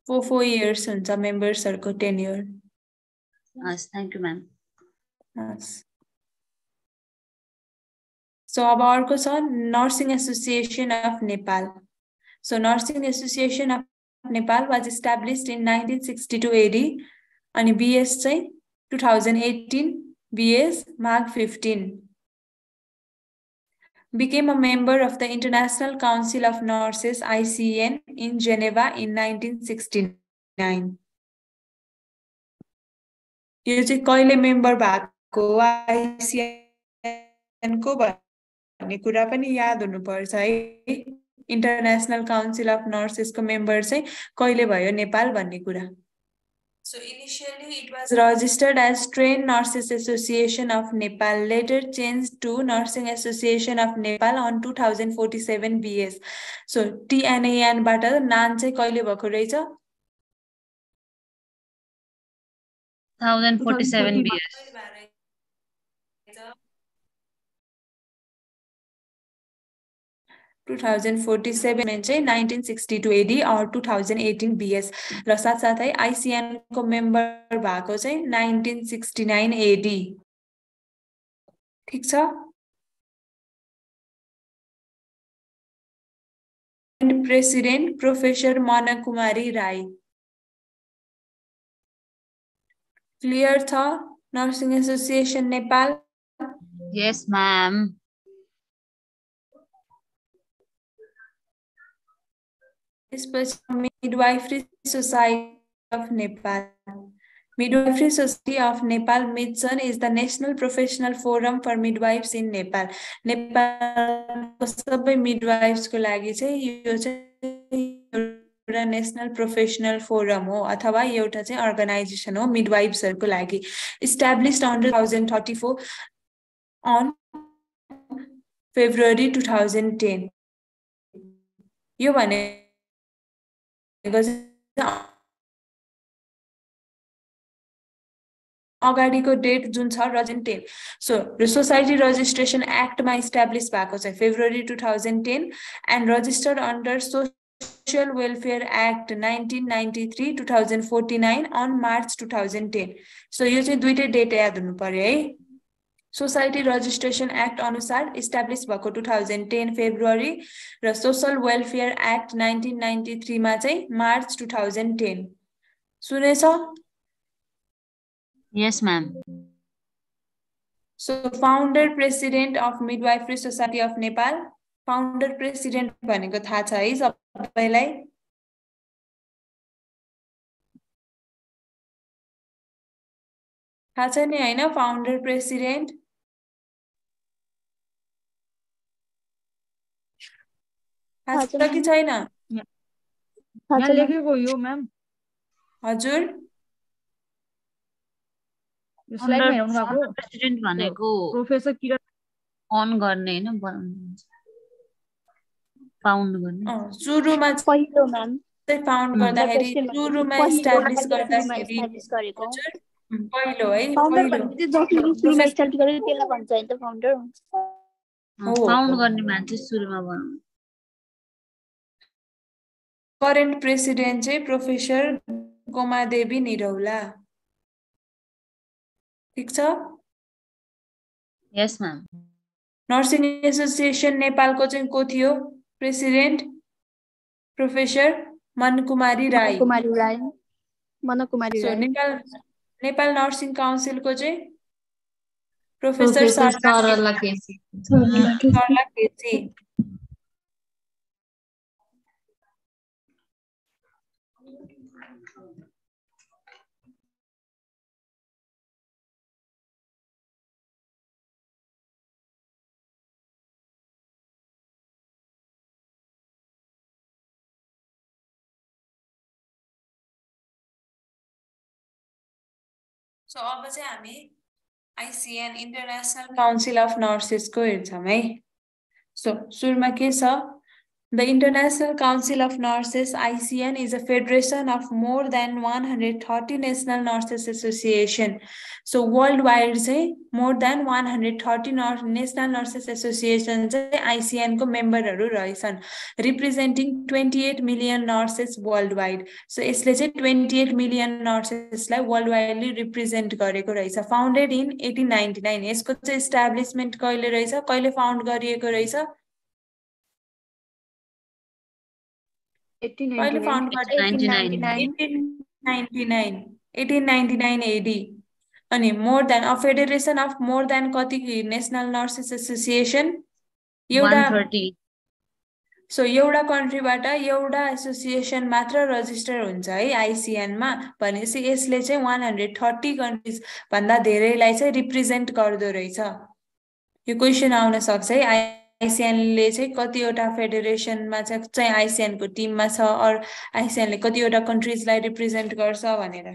4 इयर्स हुन्छ मेम्बर्सहरुको टेन्योर। हस् थ्यांक यू म्याम। हस्। सो अब अर्को छ nursing association of Nepal. So Nursing Association of Nepal was established in 1962 AD and BS चाहिँ 2018 BS March 15 became a member of the International Council of Nurses ICN in Geneva in 1969. यो चाहिँ कहिले member भएको ICN को भन्ने कुरा पनि याद हुनुपर्छ है। इंटरनेशनल काउन्सिल अफ नर्सेस को मेम्बर चाहिँ कहिले भयो नेपाल भन्ने कुरा। So initially it was registered as Trained Nurses Association of Nepal, later changed to Nursing Association of Nepal on 2047 BS. So TNAN बाट नाम चाहिँ कहिले भएको रहेछ? 1047 BS 2047 में चाहिँ 1962 AD और 2018 BS र साथसाथै ICN को मेम्बर भएको चाहिँ 1969 AD। ठीक छ? President professor Mankumari Rai. Clear छ nursing association Nepal? Yes ma'am. Midwifery Society of Nepal. Midwifery Society of Nepal Midson is the national professional forum for midwives in Nepal. नेपालको सबै midwives को लागि चाहिँ यो चाहिँ एउटा नेशनल प्रोफेशनल फोरम हो अथवा एउटा चाहिँ अर्गनाइजेसन हो midwivesहरुको लागि। Established on 2034 on February 2010. यो भने अगाडिको डेट जुन छ 2010। सो सोसाइटी रजिस्ट्रेसन एक्टमा इस्टाब्लिश भएको छ February 2010 and registered under social welfare act 1993 2049 on March 2010। So यो चाहिँ दुईटै डेट याद हुनु पर्यो है। सोसाइटी रजिस्ट्रेसन एक्ट अनुसार इस्टाब्लिश भएको 2010 फेब्रुअरी र सोशल वेलफेयर एक्ट 1993 मा चाहिँ March 2010। सुनेछ? Yes ma'am. So founder president of Midwifery Society of Nepal, founder president भनेको थाहा छ है सबैलाई? थाहा छ नि हैन फाउन्डर प्रेसिडेन्ट? थाहा छ कि छैन? यहाँ लेखेको यो म्याम। हजुर स्लाइडमा हेर्नु भएको प्रेसिडेन्ट भनेको प्रोफेसर किरण अन गर्ने हैन फाउन्ड गर्ने। सुरुमा पहिलो म्याम चाहिँ फाउन्ड गर्दाखेरि सुरुमा इस्टाब्लिश गर्दाखेरि गरेको हजुर पहिलो है फाउन्डर पहिलो भनेको जसले सुरुमा स्टार्ट गर्यो त्यसलाई भन्छ नि त फाउन्डर हो। फाउन्ड गर्ने मान्छे सुरुमा बनाउनु। करेन्ट प्रेसिडेन्ट चाहिँ प्रोफेसर गोमादेवी निरौला। ठिक छ Yes, ma'am. नर्सिङ एसोसिएसन नेपालको चाहिँ को थियो president professor Mankumari Rai Manakumari Rai. Manakumari so Rai. Nepal nursing काउन्सिलको चाहिँ professor professor Sarala Sarala KC KC so अब चाहिँ हामी आइसिएन इन्टरनेसनल काउन्सिल अफ नर्सेसको हेर्छौँ है सो सुरुमा के छ The International Council of Nurses (ICN) is a federation of more than 130 national nurses association. So worldwide चाहिँ more than 130 national nurses association चाहिँ ICN को मेम्बरहरू रहेछन् representing 28 million nurses worldwide. So यसले चाहिँ 28 million nurses-लाई worldwide represent गरेको रहेछ founded in 1899. यसको चाहिँ establishment कहिले रहेछ कहिले फाउन्ड गरिएको रहेछ कहिले फाउन्ड गरेको 1899 AD अनि more than a federation of more than कति नेशनल नर्सेस एसोसिएसन एउटा 130. सो एउटा कन्ट्रीबाट एउटा एसोसिएसन मात्र रजिस्टर हुन्छ है आइसिएन मा भनेपछि यसले चाहिँ 130 कन्ट्रीज भन्दा धेरैलाई चाहिँ रिप्रेजेन्ट गर्दो रहेछ यो क्वेशन आउन सक्छ है आइसिएन ले चाहिँ कतिवटा फेडरेसनमा चाहिँ आइसिएन को टिममा छ और आइसिएन ले कतिवटा कन्ट्रीजलाई रिप्रेजेन्ट गर्छ भनेर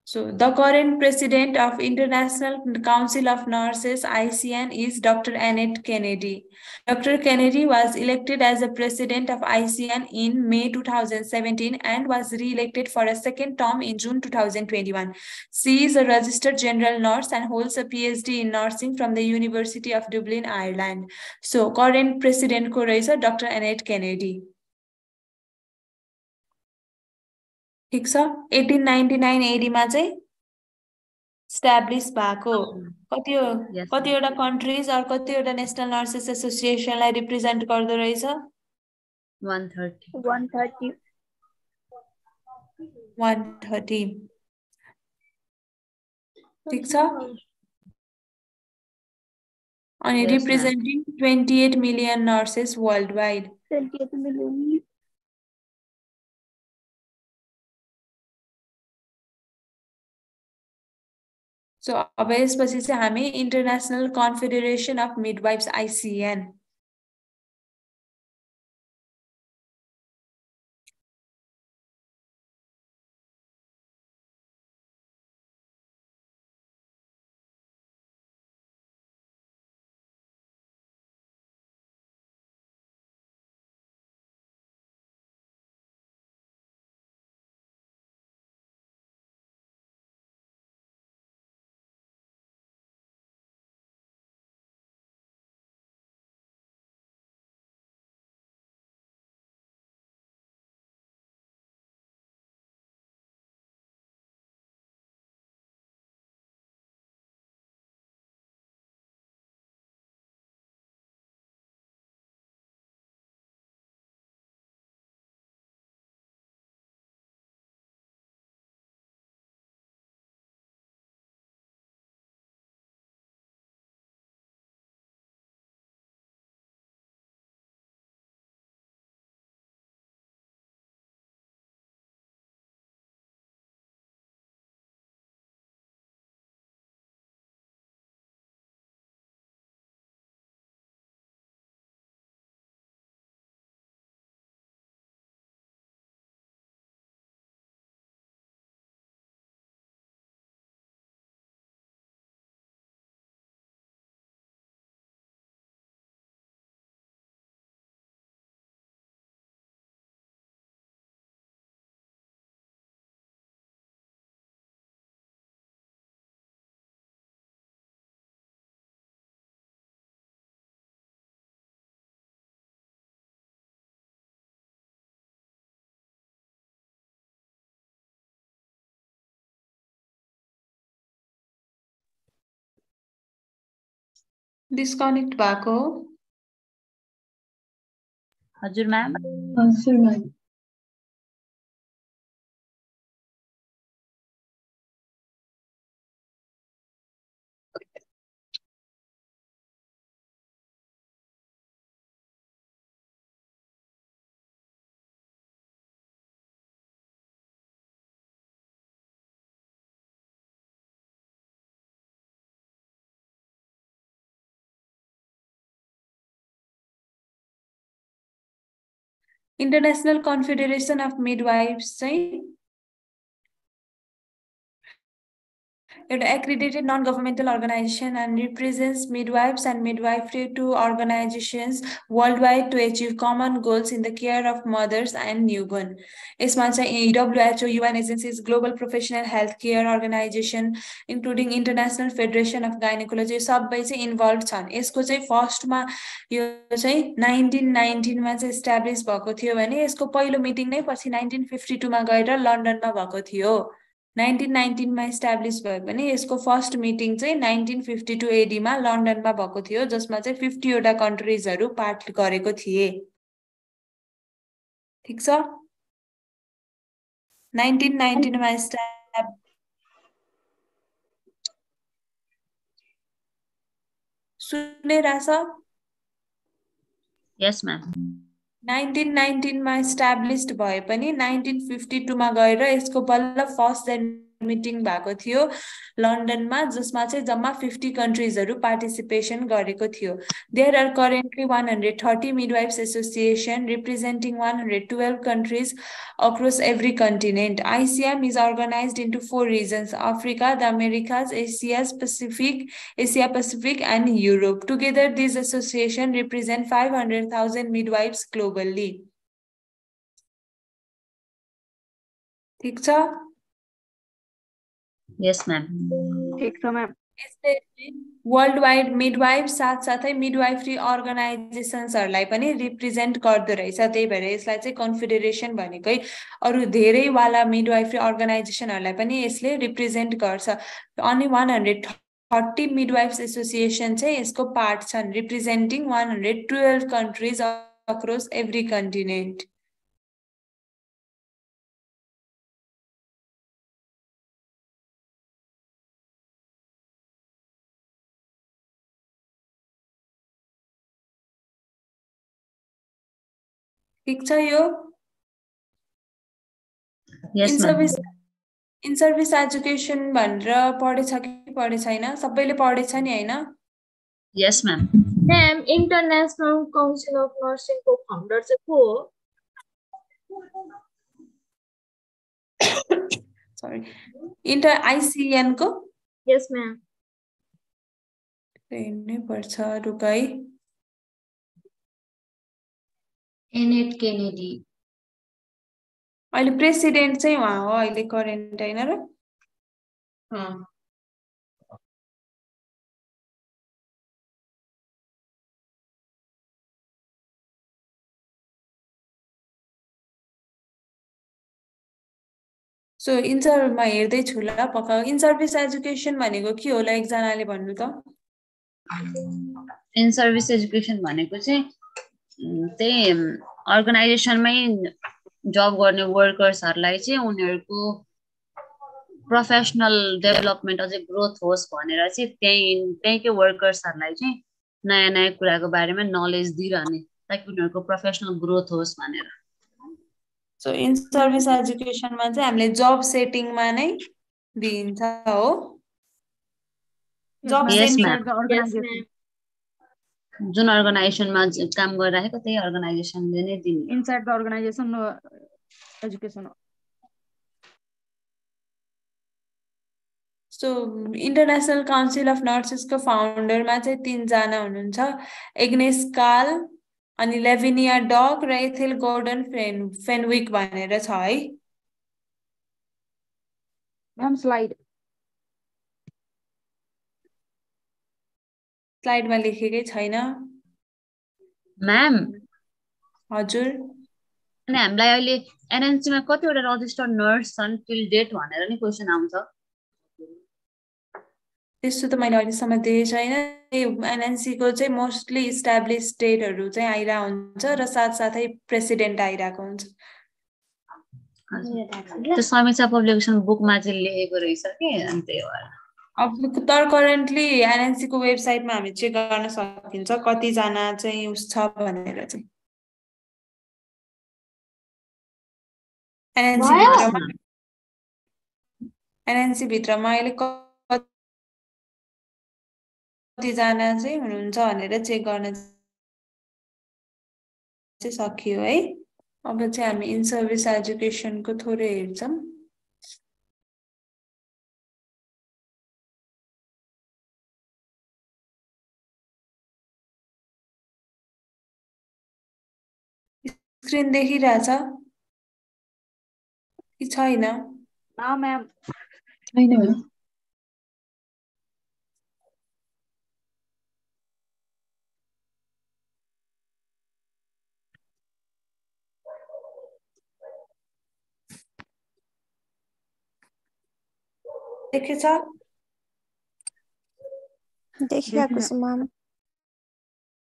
So the current president of International Council of Nurses ICN is Dr. Annette Kennedy. Dr. Kennedy was elected as the president of ICN in May 2017 and was re-elected for a second term in June 2021. She is a registered general nurse and holds a PhD in nursing from the University of Dublin, Ireland. So current president ko रहेछ Dr. Annette Kennedy. ठीक छ 1899 AD मा चाहिँ स्ट्याब्लिश भएको कतिवटा countries और कतिवटा national nurses एसोसिएसनलाई represent गर्दो रहेछ 130. ठीक छ अनि representing 28 million nurses worldwide 28 million. So अब यसपछि चाहिँ हामी International Confederation of Midwives ICN disconnect भएको हजुर म्याम हजुर ma'am International Confederation of Midwives चाहिँ एउटा accredited non-governmental organization and represents midwives and midwifery to organizations worldwide to achieve common goals in the care of mothers and newborn. यसमा चाहिँ WHO, UN agencies, global professional health care organization, including International Federation of Gynecology, सबै चाहिँ involve छन्। यसको चाहिँ फर्स्टमा यो चाहिँ 1919 मा चाहिँ एस्टाब्लिश भएको थियो भने यसको पहिलो मिटिङ नै पछि 1952 मा गएर लन्डनमा भएको थियो। 1919 मा एस्टाब्लिश भयो भने यसको फर्स्ट मिटिङ चाहिँ 1952 AD मा लन्डनमा भएको थियो जसमा चाहिँ 50 वटा कन्ट्रीजहरु पार्ट गरेको थिए। ठीक छ 1919 मा सुनेराछ यस म्याम 1919 मा एस्टाब्लिश्ड भए पनि 1952 मा गएर यसको बल्ल फर्स्ट मिटिङ भएको थियो लन्डनमा जसमा चाहिँ जम्मा 50 कन्ट्रीजहरु पार्टिसिपेसन गरेको थियो। There are currently 130 midwives association representing 112 countries across every continent. ICM is organized into 4 regions: Africa, the Americas, Asia Pacific and Europe. Together these associations represent 500,000 midwives globally. ठीक छ yes ma'am ठीक छ ma'am world wide midwife साथसाथै midwifery अर्गनाइजेसन्सहरुलाई पनि represent गर्दो रहेछ। त्यही भएर यसलाई चाहिँ कन्फेडरेसन भनेकै अरु धेरै वाला मिडवाइफरी अर्गनाइजेसनहरुलाई पनि यसले रिप्रेजेन्ट गर्छ। अनि 130 मिडवाइफ्स एसोसिएसन चाहिँ यसको पार्ट छन् representing 112 countries across every continent. ठीक छ यो yes ma'am in service education भनेर पढेछ कि पढे छैन सबैले पढेछ नि हैन yes ma'am ma'am International Council of nursing को फाउन्डर चाहिँ को हो सरी इन्टर आईसीएन को यस म्याम हेर्नै पर्छ रुकै एनेट केनेडी अहिले प्रेसिडेन्ट चाहिँ उहाँ हो अहिले करेन्ट हैन र सो इन्सर्भमा हेर्दै छु ल पक्का इन सर्भिस एजुकेसन भनेको के होला एकजनाले भन्नु त इन सर्भिस एजुकेसन भनेको चाहिँ त्यही अर्गनाइजेसनमै जब गर्ने वर्कर्सहरुलाई चाहिँ उनीहरुको प्रोफेसनल डेभलपमेन्ट अझै ग्रोथ होस् भनेर चाहिँ त्यहीकै वर्कर्सहरुलाई चाहिँ नयाँ नयाँ कुराको बारेमा नलेज दिइरहने ताकि उनीहरुको प्रोफेसनल ग्रोथ होस् भनेर सो इन सर्भिस एजुकेसनमा चाहिँ हामीले जब सेटिङमा नै दिन्छ हो जब Yes, सेटिङ ma'am. जुन अर्गनाइजेसनमा काम गरिरहेको त्यही अर्गनाइजेसनले नै दिने inside the organization education so International Council of नर्सेसको फाउन्डरमा चाहिँ 3 जना हुनुहुन्छ एग्नेस काल अनि लेभिनिया डग र एथेल गोर्डन फेनविक भनेर छ है म्याम स्लाइडमा लेखेकै छैन म्याम हजुर अनि हामीलाई अहिले एनएनसीमा कतिवटा रजिस्टर्ड नर्स छन् टिल डेट भनेर नि क्वेशन आउँछ त्यस्तो त मैले अहिलेसम्म देखेको छैन। एनएनसी को चाहिँ मोस्टली इस्टाब्लिश स्टेटहरू चाहिँ आइरा हुन्छ र साथसाथै प्रेसिडेन्ट आइरहेको हुन्छ। त्यो समीक्षा पब्लिकेसन बुकमा चाहिँ लेखेको रहेछ कि अनि त्यही भएर। अब तर करेन्टली एनएनसी को वेबसाइटमा हामी चेक गर्न सकिन्छ कतिजना चाहिँ उस छ भनेर चाहिँ। एनएनसी भित्रमा अहिले कतिजना चाहिँ हुनुहुन्छ भनेर चेक गर्न चाहिँ सकियो है। अब चाहिँ हामी इन सर्भिस एजुकेसनको थोरै हेर्छौँ। स्क्रिन देखिरहेछ कि छैन? ना मैम। छैन मैम। देखेछ? देखिरहेको छु ma'am.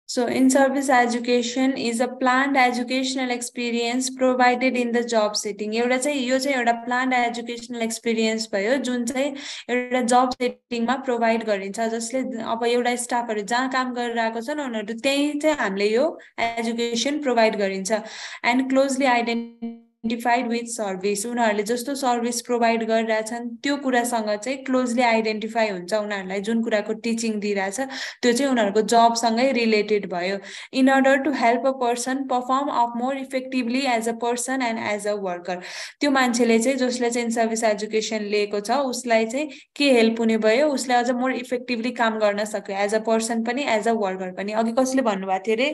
So, in-service education is a planned educational experience provided in the job setting. यो चाहिँ एउटा planned educational experience भयो जुन चाहिँ एउटा job setting मा provide गरिन्छ जसले अब एउटा स्टाफहरु जहाँ काम गरिरहेको छन् उनीहरु त्यही चाहिँ हामीले यो education provide गरिन्छ and closely identified with service. उनीहरुले जस्तो सर्भिस प्रोवाइड गरिरहेछन् त्यो कुरासँग चाहिँ क्लोजली आइडेन्टिफाई हुन्छ उनीहरुलाई जुन कुराको टिचिङ दिइरहेछ त्यो चाहिँ उनीहरुको जब सँगै रिलेटेड भयो in order to help a person perform up more effectively as a person and as a worker. त्यो मान्छेले चाहिँ जसले चाहिँ सर्भिस एजुकेसन लिएको छ उसलाई चाहिँ के हेल्प हुने भयो उसले अझ मोर इफेक्टिभली काम गर्न सक्यो एज अ पर्सन पनि एज अ वर्कर पनि। अघि कसले भन्नुभएको थियो रे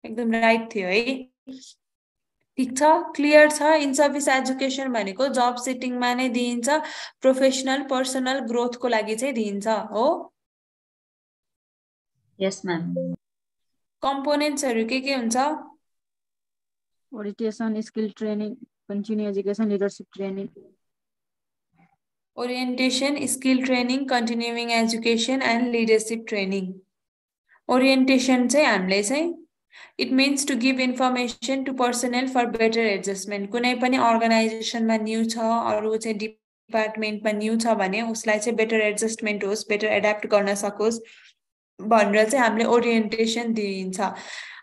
एकदम राइट थियो है। ठीक छ क्लियर छ? इन सर्भिस एजुकेसन भनेको जब सेटिङमा नै दिइन्छ प्रोफेसनल पर्सनल ग्रोथको लागि चाहिँ दिइन्छ हो। यस मैम। कम्पोनेन्ट्सहरु के हुन्छ? Orientation, skill training, continue education, leadership training. Orientation, skill training, continuing education and leadership training. Orientation चाहिँ हामीले चाहिँ it means to give information to personnel for better adjustment. कुनै पनि अर्गनाइजेसनमा न्यू छ अरु चाहिँ डिपार्टमेन्टमा न्यू छ भने उसलाई चाहिँ बेटर एडजस्टमेन्ट होस् बेटर एडाप्ट गर्न सकोस् भनेर चाहिँ हामीले ओरिएन्टेसन दिइन्छ।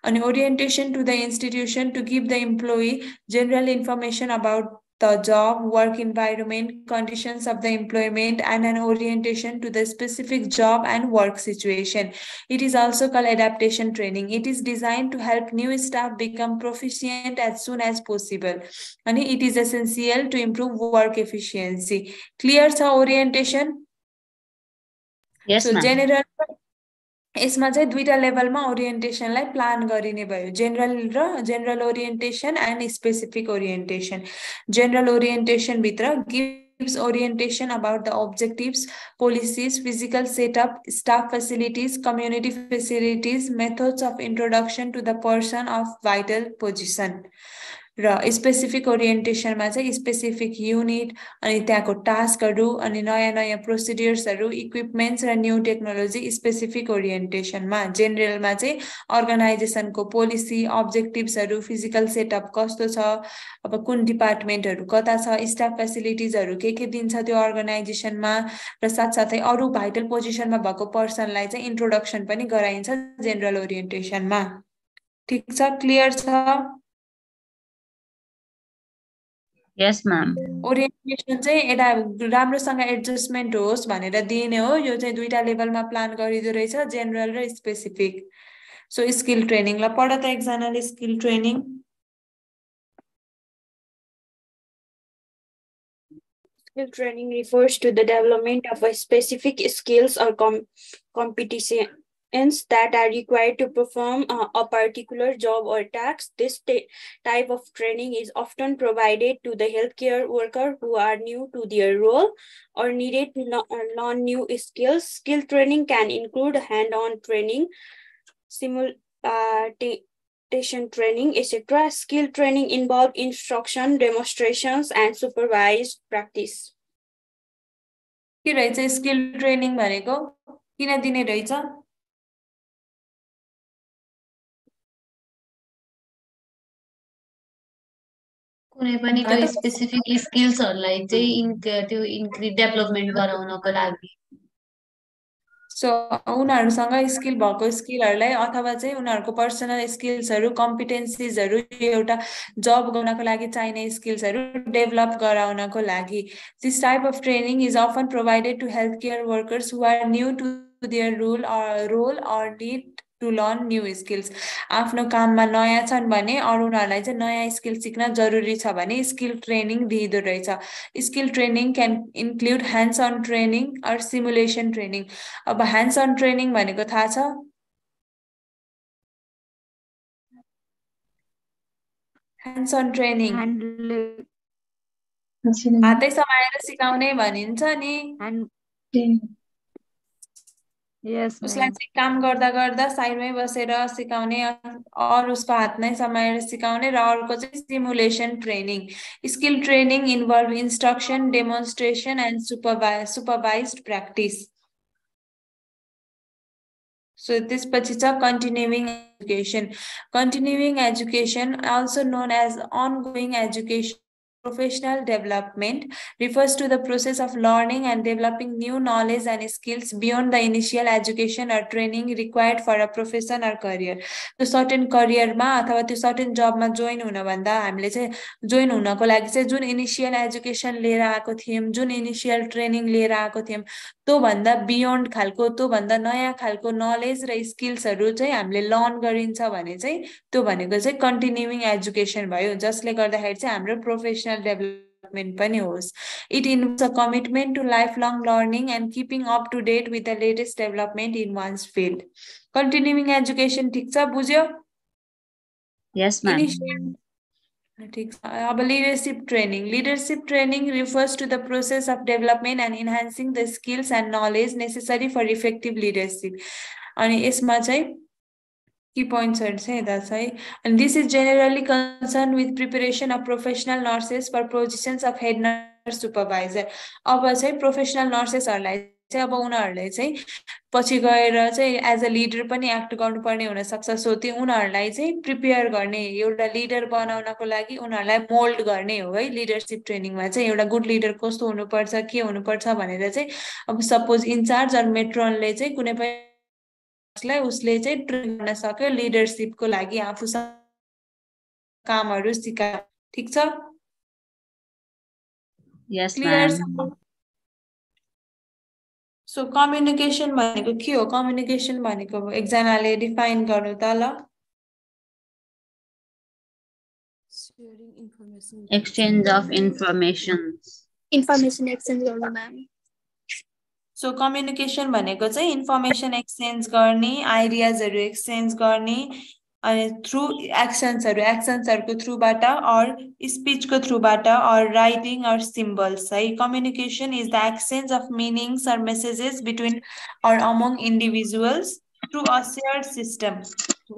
अनि orientation to the institution to give the employee general information about the job, work environment, conditions of the employment, and an orientation to the specific job and work situation. It is also called adaptation training. It is designed to help new staff become proficient as soon as possible. And it is essential to improve work efficiency. Clear sa orientation? Yes, so ma'am. general यसमा चाहिँ दुईटा लेभलमा ओरिएन्टेसनलाई plan गरिने भयो general orientation and specific orientation. General orientation भित्र gives orientation about the objectives, policies, physical setup, staff facilities, community facilities, methods of introduction to the person of vital position. र specific ओरिएन्टेसनमा चाहिँ specific unit अनि त्यहाँको टास्कहरु अनि नयाँ प्रोसिडियर्सहरु equipments र new technology specific ओरिएन्टेसनमा। जेनरलमा चाहिँ अर्गनाइजेसनको policy अब्जेक्टिभ्सहरु physical setup कस्तो छ अब कुन डिपार्टमेन्टहरु कता छ स्टाफ फ्यासिलिटिजहरु के दिन्छ त्यो अर्गनाइजेसनमा र साथसाथै अरु भाइटल पोजिसनमा भएको पर्सनलाई चाहिँ इन्ट्रोडक्सन पनि गराइन्छ जेनरल ओरिएन्टेसनमा। ठीक छ क्लियर छ? Yes, ma'am. ओरिएन्टेसन चाहिँ एडा राम्रोसँग एडजस्टमेन्ट होस् भनेर दिने हो। यो चाहिँ दुईटा लेभलमा प्लान गरिदो रहेछ जेनरल र स्पेसिफिक। सो स्किल ट्रेनिङ ल पढ त एकजनाले skill training. Skill training refers to the development of a specific skills or competitions that are required to perform a particular job or task. This type of training is often provided to the healthcare worker who are new to their role or needed to learn new skills. Skill training can include hand-on training, simulation training, etc. Skill training involves instruction, demonstrations, and supervised practice. के रहेछ skill training भनेको? किन दिने रहेछ? कुनै पनि त्यो specific स्किल्सहरूलाई चाहिँ त्यो डेभलपमेन्ट गराउनको लागि। सो उनीहरूसँग स्किल भएको स्किलहरूलाई अथवा चाहिँ उनीहरूको पर्सनल स्किल्सहरू कम्पिटेन्सिजहरू एउटा जब गर्नको लागि चाहिने स्किल्सहरू डेभलप गराउनको लागि this type of training is often provided to health care workers who are new to their role or need to learn new skills. आफ्नो काममा नयाँ छन् भने अरू उनीहरूलाई चाहिँ नयाँ स्किल सिक्न जरुरी छ भने स्किल ट्रेनिङ दिइदो रहेछ। Skill training can include hands on training or simulation training. अब ह्यान्ड्स अन ट्रेनिङ भनेको थाहा छ? ह्यान्ड्स अन ट्रेनिङ हातै समाएर सिकाउने भनिन्छ नि। उसलाई चाहिँ काम गर्दा गर्दा साइडमै बसेर सिकाउने और उसको हात नै समाएर सिकाउने र अर्को चाहिँ simulation training. Skill training involve instruction demonstration and supervised practice. So त्यसपछि छ continuing education. Continuing education, also known as ongoing education, professional development, refers to the process of learning and developing new knowledge and skills beyond the initial education or training required for a profession or career. त्यो certain करियरमा अथवा त्यो certain जबमा join हुनभन्दा हामीले चाहिँ join हुनको लागि चाहिँ जुन इनिसियल एजुकेसन लिएर आएको थियौँ, जुन इनिसियल ट्रेनिङ लिएर आएको थियौँ, त्योभन्दा बियोन्ड खालको त्योभन्दा नयाँ खालको नलेज र स्किल्सहरू चाहिँ हामीले लर्न गरिन्छ भने चाहिँ त्यो भनेको चाहिँ कन्टिन्युइङ एजुकेसन भयो, जसले गर्दाखेरि चाहिँ हाम्रो प्रोफेसनल डेभलपमेन्ट पनि होस्। It involves a commitment to life long learning and keeping up to date with the latest development in one's field. Continuing education ठिक छ, बुझ्यो? Yes ma'am. ठीक छ। अब leadership training. Leadership training refers to the process of development and enhancing the skills and knowledge necessary for effective leadership. अनि यसमा चाहिँ key points चाहिँ यता छ है। And this is generally concerned with preparation of professional nurses for positions of head nurse supervisor. अब चाहिँ professional नर्सेसहरूलाई चाहिँ अब उनीहरूले चाहिँ पछि गएर चाहिँ एज अ लिडर पनि एक्ट गर्नुपर्ने हुनसक्छ। सो त्यो उनीहरूलाई चाहिँ प्रिपेयर गर्ने, एउटा लिडर बनाउनको लागि उनीहरूलाई मोल्ड गर्ने हो है। लिडरसिप ट्रेनिङमा चाहिँ एउटा गुड लिडर कस्तो हुनुपर्छ, के हुनुपर्छ भनेर चाहिँ अब सपोज इन्चार्ज अर मेट्रोनले चाहिँ कुनै पनि उसले चाहिँ ट्रेन गर्न सक्यो लिडरसिपको लागि, आफूसँग कामहरू सिका। ठिक छ? यस क्लियर? म्याम। सो कम्युनिकेसन भनेको के हो? कम्युनिकेसन भनेको एकजनाले डिफाइन गर्नु त ल। Exchange of information. Information exchange गर्नु म्याम। सो कम्युनिकेसन भनेको चाहिँ इन्फर्मेसन एक्सचेन्ज गर्ने, आइडियाजहरू एक्सचेन्ज गर्ने, अनि थ्रु एक्सन्सहरूको थ्रुबाट अर स्पिचको थ्रुबाट अर राइटिङ अर सिम्बल्स है। Communication is the exchange of meanings or messages between or among individuals through a shared system.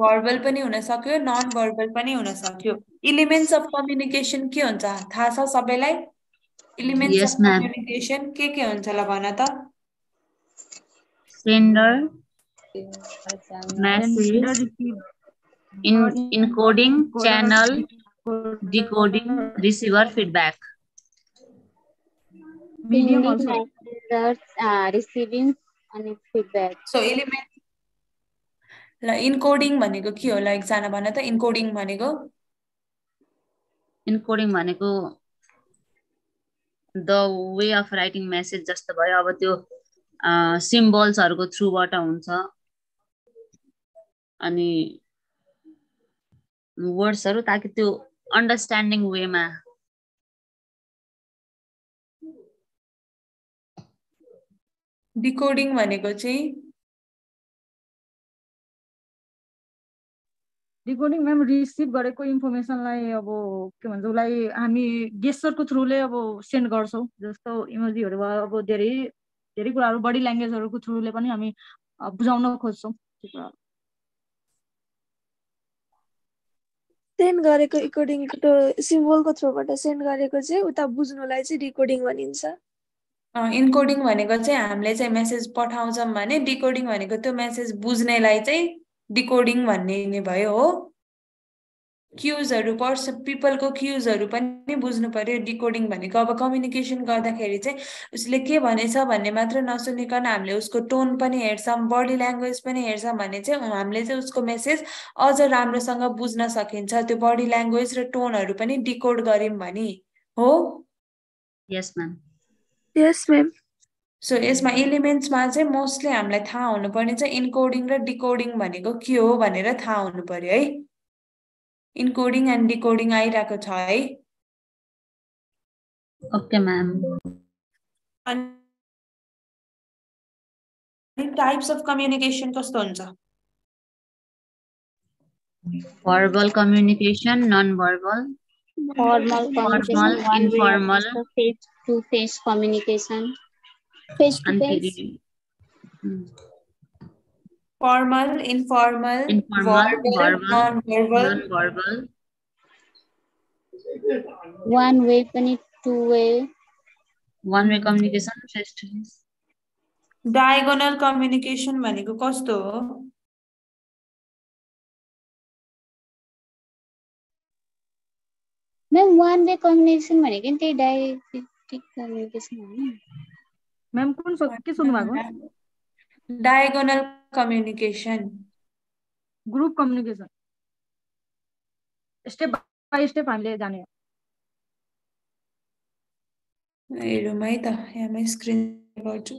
Verbal पनि हुन सक्यो, नन भर्बल पनि हुन सक्यो। इलिमेन्ट्स अफ कम्युनिकेसन के हुन्छ थाहा छ सबैलाई? इलिमेन्ट्स अफ कम्युनिकेसन के हुन्छ ल भन त? Sender, message, encoding, channel, decoding, receiver, feedback. Medium also. Receiving and feedback. So element ल encoding भनेको के हो? ल एकजना भन त encoding भनेको? encoding भनेको the way of writing message जस्तो भयो। अब त्यो सिम्बल्सहरूको थ्रुबाट हुन्छ अनि वर्ड्सहरू, ताकि त्यो अन्डरस्ट्यान्डिङ वेमा। डिकोडिङ भनेको चाहिँ डिकोडिङ म्याम रिसिभ गरेको इन्फर्मेसनलाई अब के भन्छ उसलाई हामी गेस्चरको थ्रुले अब सेन्ड गर्छौँ। जस्तो इमोजीहरू भयो, अब धेरै धेरै कुराहरू बडी ल्याङ्ग्वेजहरूको थ्रुले पनि हामी बुझाउन खोज्छौँ। त्यो कुराहरू सेन्ड गरेको इकोडिङ सिम्बलको थ्रुबाट सेन्ड गरेको चाहिँ उता बुझ्नुलाई चाहिँ डिकोडिङ भनिन्छ। इन्कोडिङ भनेको चाहिँ हामीले चाहिँ मेसेज पठाउँछौँ भने डिकोडिङ भनेको त्यो मेसेज बुझ्नेलाई चाहिँ डिकोडिङ भन्ने नै भयो हो क्युजहरू पिपलको क्युजहरू पनि बुझ्नु पर्यो डिकोडिङ भनेको अब कम्युनिकेसन गर्दाखेरि चाहिँ उसले के भनेछ भन्ने मात्र नसुनिकन हामीले उसको टोन पनि हेर्छौँ बडी ल्याङ्ग्वेज पनि हेर्छौँ भने चाहिँ हामीले चाहिँ उसको मेसेज अझ राम्रोसँग बुझ्न सकिन्छ त्यो बडी ल्याङ्ग्वेज र टोनहरू पनि डिकोड गर्यौँ भने हो यस म्याम यस म्याम सो यसमा एलिमेन्ट्समा चाहिँ मोस्टली हामीलाई थाहा हुनुपर्ने चाहिँ इन्कोडिङ र डिकोडिङ भनेको के हो भनेर थाहा हुनु पर्यो है इन्कोडिङ एन्ड डिकोडिङ आइरहेको छ है ओके म्याम अनि टाइप्स अफ कम्युनिकेसन कस्तो हुन्छ verbal communication non-verbal Formal communication, one way informal of face-to-face communication. Face to and face. Formal, informal, verbal, non-verbal. non-verbal. One way पनि two way. One way communication face to face. Diagonal communication भनेको कस्तो हो Ma'am, one way communication भनेको नि त्यही direct communication हो ma'am कुन के सुन्नु भएको diagonal communication group communication step by step हामीले जाने हेरौँ है त यहाँ स्क्रिन गर्छु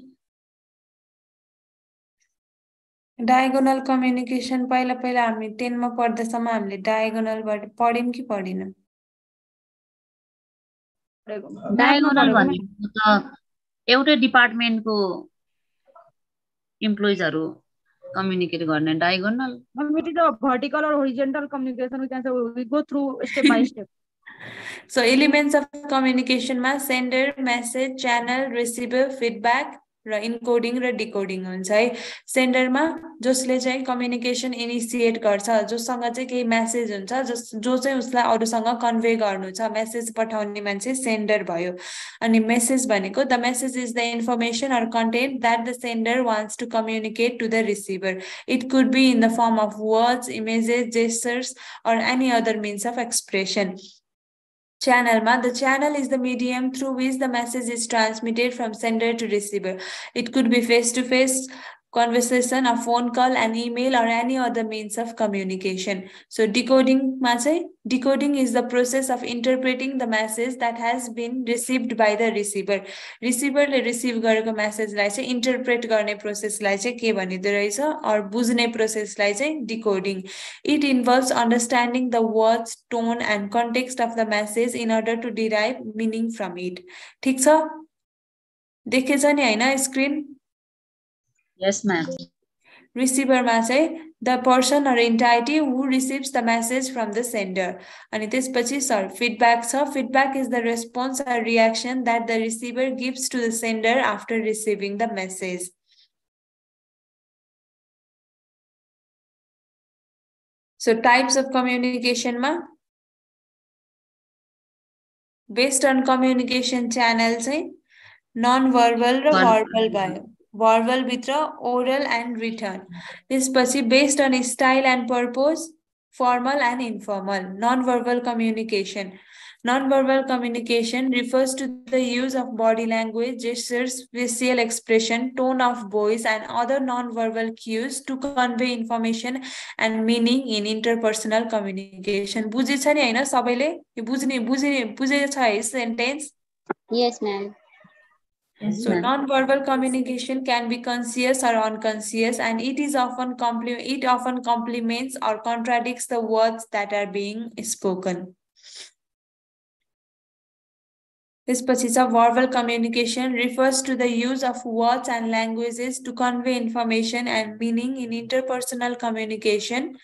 डायगोनल कम्युनिकेसन पहिला पहिला हामी 10 मा पढ्दासम्म हामीले डायगोनलबाट पढ्यौं कि पढिनौं डायगोनल भनेको त एउटै डिपार्टमेन्टको इम्प्लोइजहरु कम्युनिकेट गर्ने diagonal it is a vertical or horizontal communication we can say we go through step by step so elements of communication ma sender message channel receiver feedback र इन्कोडिङ र डिकोडिङ हुन्छ है सेन्डरमा जसले चाहिँ कम्युनिकेसन इनिसिएट गर्छ जोसँग चाहिँ केही मेसेज हुन्छ जो चाहिँ उसलाई अरूसँग कन्भे गर्नु छ मेसेज पठाउने मान्छे सेन्डर भयो अनि मेसेज भनेको the message is the information or content that the sender wants to communicate to the receiver it could be in the form of words images gestures or any other means of expression. Channel ma, the channel is the medium through which the message is transmitted from sender to receiver. It could be face-to-face conversation, a phone call, an email, or any other means of communication. So decoding ma chai, decoding is the process of interpreting the message that has been received by the receiver. Receiver le receive gareko message lai chai interpret गर्ने process lai chai के भनिदो रहेछ or बुझ्ने process lai chai decoding. It involves understanding the words, tone, and context of the message in order to derive meaning from it. ठीक छ देखेछ नि हैन screen Yes, ma'am. Receiver ma chai the person or entity who receives the message from the sender. Ani त्यसपछि sir feedback cha. Feedback is the response or reaction that the receiver gives to the sender after receiving the message. So types of communication ma based on communication channel chai non-verbal र verbal भयो verbal भित्र oral and written. त्यसपछि based on style and purpose, formal and informal. Non-verbal communication. Non-verbal communication refers to the use of body language, gestures, facial expression, tone of voice, and other non-verbal cues to convey information and meaning in interpersonal communication. बुझेछ नि हैन सबैले यो बुझेछ है sentence? Yes, ma'am. Yes, So ma'am. non-verbal communication can be conscious or unconscious, and it often complements or contradicts the words that are being spoken. त्यसपछि चाहिँ verbal communication refers to the use of words and languages to convey information and meaning in interpersonal communication.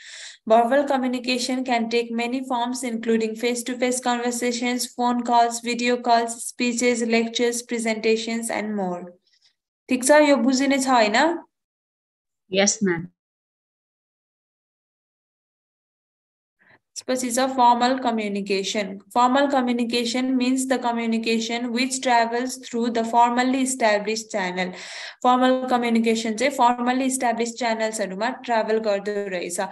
Verbal communication can take many forms, including face-to-face conversations, phone calls, video calls, speeches, lectures, presentations, and more. ठीक छ यो बुझिने छ हैन? Yes, ma'am. This is a formal communication. Formal communication means the communication which travels through the formally established channel. Formal communication चाहिँ formally established channels हरुमा travel गर्दो रहेछ.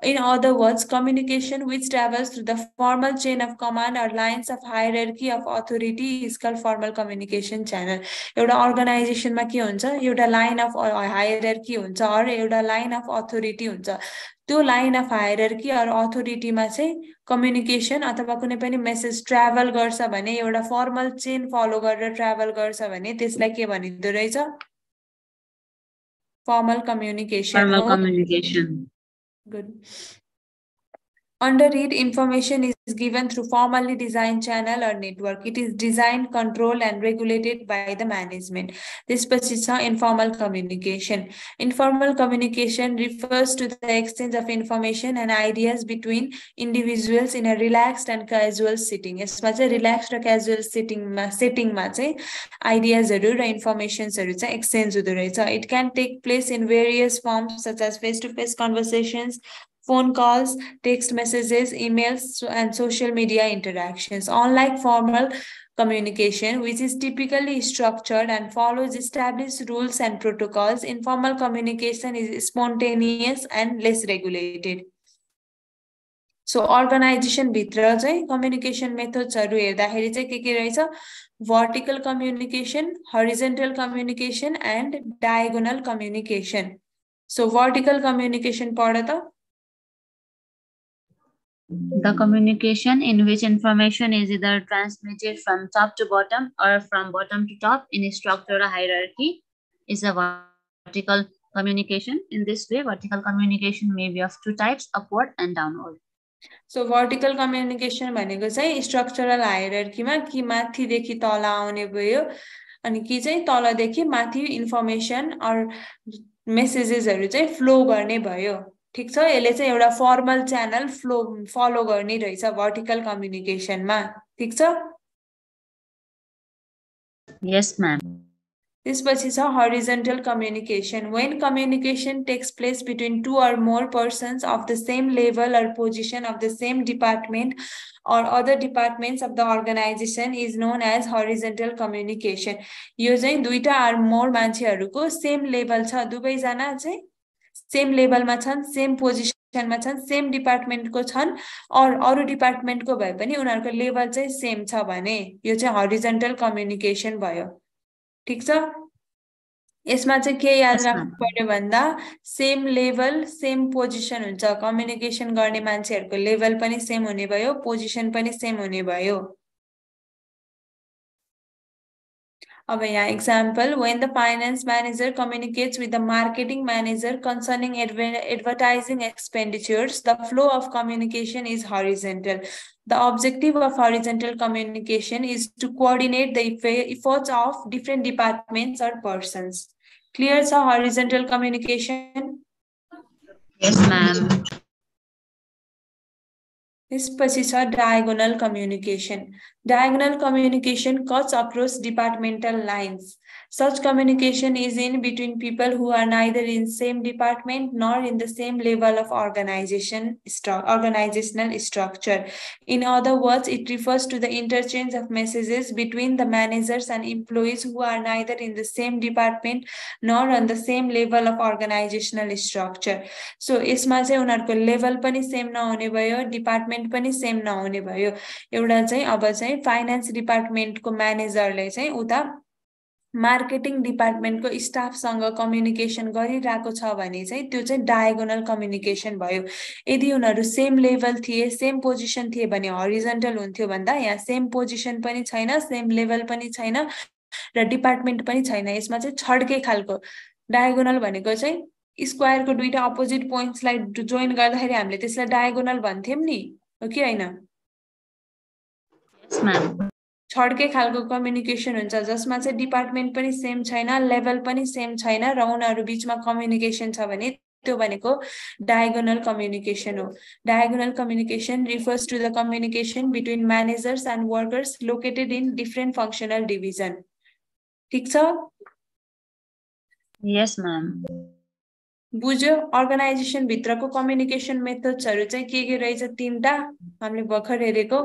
In other words, communication which travels through the formal chain of command or lines of hierarchy of authority is called formal communication channel. एउटा organization मा के हुन्छ? एउटा line of hierarchy हुन्छ or एउटा line of authority हुन्छ. त्यो line of hierarchy or authority मा चाहिँ communication अथवा कुनै पनि message travel गर्छ भने एउटा formal chain follow गरेर travel गर्छ भने त्यसलाई के भनिँदो रहेछ? Formal communication. Formal communication. Good. Under it, information is given through formally designed channel or network. It is designed, controlled, and regulated by the management. This is informal communication. Informal communication refers to the exchange of information and ideas between individuals in a relaxed and casual setting. Yes, relaxed or casual setting ideas or information exchange. It can take place in various forms such as face-to-face conversations, phone calls, text messages, emails, and social media interactions. Unlike formal communication, which is typically structured and follows established rules and protocols, informal communication is spontaneous and less regulated. So, organization भित्र चाहिँ communication methods हरु हेर्दाखेरि चाहिँ के रहेछ? Vertical communication, horizontal communication, and diagonal communication. So, vertical communication पढ त? The communication in which information is either transmitted from top to bottom or from bottom to top in a structured hierarchy is a vertical communication. In this way, vertical communication may be of two types, upward and downward. So, vertical communication भनेको चाहिँ structural hierarchy मा कि माथिदेखि तल आउने भयो अनि कि चाहिँ तलदेखि माथि information or messages हरु चाहिँ flow गर्ने भयो. ठीक छ यसले चाहिँ एउटा फर्मल च्यानल फलो गर्ने रहेछ वर्टिकल कम्युनिकेसन मा ठीक छ यस म्याम त्यसपछि छ horizontal communication when communication takes place between two or more persons of the same level or position of the same department or other departments of the organization is known as horizontal communication यो चाहिँ दुईटा or more मान्छेहरुको same level छ दुवै जना चाहिँ same लेभलमा छन् same पोजिसनमा छन् सेम डिपार्टमेन्टको छन् और अरु डिपार्टमेन्टको भए पनि उनीहरुको लेभल चाहिँ सेम छ भने यो चाहिँ हरिजन्टल कम्युनिकेसन भयो ठीक छ यसमा चाहिँ के याद राख्नु पर्यो भन्दा सेम लेभल सेम पोजिसन हुन्छ कम्युनिकेसन गर्ने मान्छेहरुको लेभल पनि सेम हुने भयो पोजिसन पनि सेम हुने भयो अब यहाँ example, when the finance manager communicates with the marketing manager concerning advertising expenditures, the flow of communication is horizontal. The objective of horizontal communication is to coordinate the efforts of different departments or persons. Clear, sir? Horizontal communication? Yes, ma'am. This is diagonal communication. Diagonal communication cuts across departmental lines. Such communication is in between people who are neither in same department nor in the same level of organizational structure. In other words, it refers to the interchange of messages between the managers and employees who are neither in the same department nor on the same level of organizational structure. So, यसमा चाहिँ उनीहरुको level पनि same नहुने भयो, department पनि same नहुने भयो. एउटा चाहिँ अब चाहिँ फाइनान्स डिपार्टमेन्टको म्यानेजरले चाहिँ उता मार्केटिङ डिपार्टमेन्टको स्टाफसँग कम्युनिकेसन गरिरहेको छ भने चाहिँ त्यो चाहिँ डायगोनल कम्युनिकेसन भयो यदि उनीहरु सेम लेभल थिए सेम पोजिसन थिए भने हरिजन्टल हुन्थ्यो भन्दा यहाँ सेम पोजिसन पनि छैन सेम लेभल पनि छैन र डिपार्टमेन्ट पनि छैन यसमा चाहिँ छड्के खालको डायगोनल भनेको चाहिँ स्क्वायरको दुईटा अपोजिट पोइन्ट्सलाई जोइन गर्दाखेरि हामीले त्यसलाई डायगोनल भन्थ्यौं नि हो कि हैन यस म्याम छड्के खालको कम्युनिकेसन हुन्छ जसमा चाहिँ डिपार्टमेन्ट पनि सेम छैन लेभल पनि सेम छैन र उनीहरु बीचमा कम्युनिकेसन छ भने त्यो भनेको डायगोनल कम्युनिकेसन हो diagonal communication refers to the communication between managers and workers located in different functional division ठीक छ यस म्याम बुझ्यो अर्गनाइजेसन भित्रको कम्युनिकेसन मेथड्सहरु चाहिँ के रहेछ तीनटा हामीले भर्खर हेरेको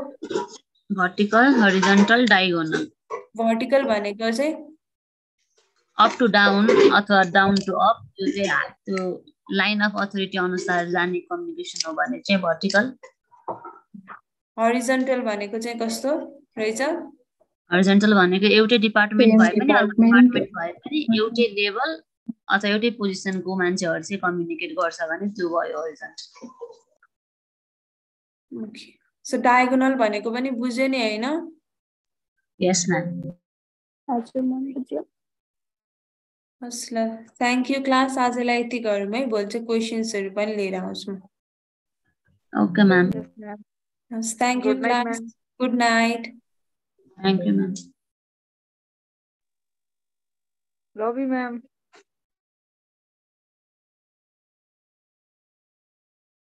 vertical, horizontal, diagonal. भर्टिकल भनेको चाहिँ Up to down अथवा down to up यो चाहिँ त्यो लाइन अफ अथोरिटी अनुसार जाने कम्युनिकेसन हो भने चाहिँ vertical. हरिजन्टल भनेको चाहिँ कस्तो रहेछ Horizontal भनेको एउटै डिपार्टमेन्ट भए पनि अर्को डिपार्टमेन्ट भए पनि एउटै लेभल अथवा एउटै पोजिसनको मान्छेहरु चाहिँ कम्युनिकेट गर्छ भने त्यो भयो horizontal. ओके सो डायगोनल भनेको पनि बुझ्यो नि हैन Yes ma'am. हजुर म्याम बुझ्यो हस् ल थ्यांक यू क्लास आजलाई यति गरौँ है भोलि चाहिँ क्वेशन्सहरु पनि लिएर आउँछु म Okay ma'am. हस् thank you Good night, class ma'am. Good night Thank you ma'am. Love you, ma'am.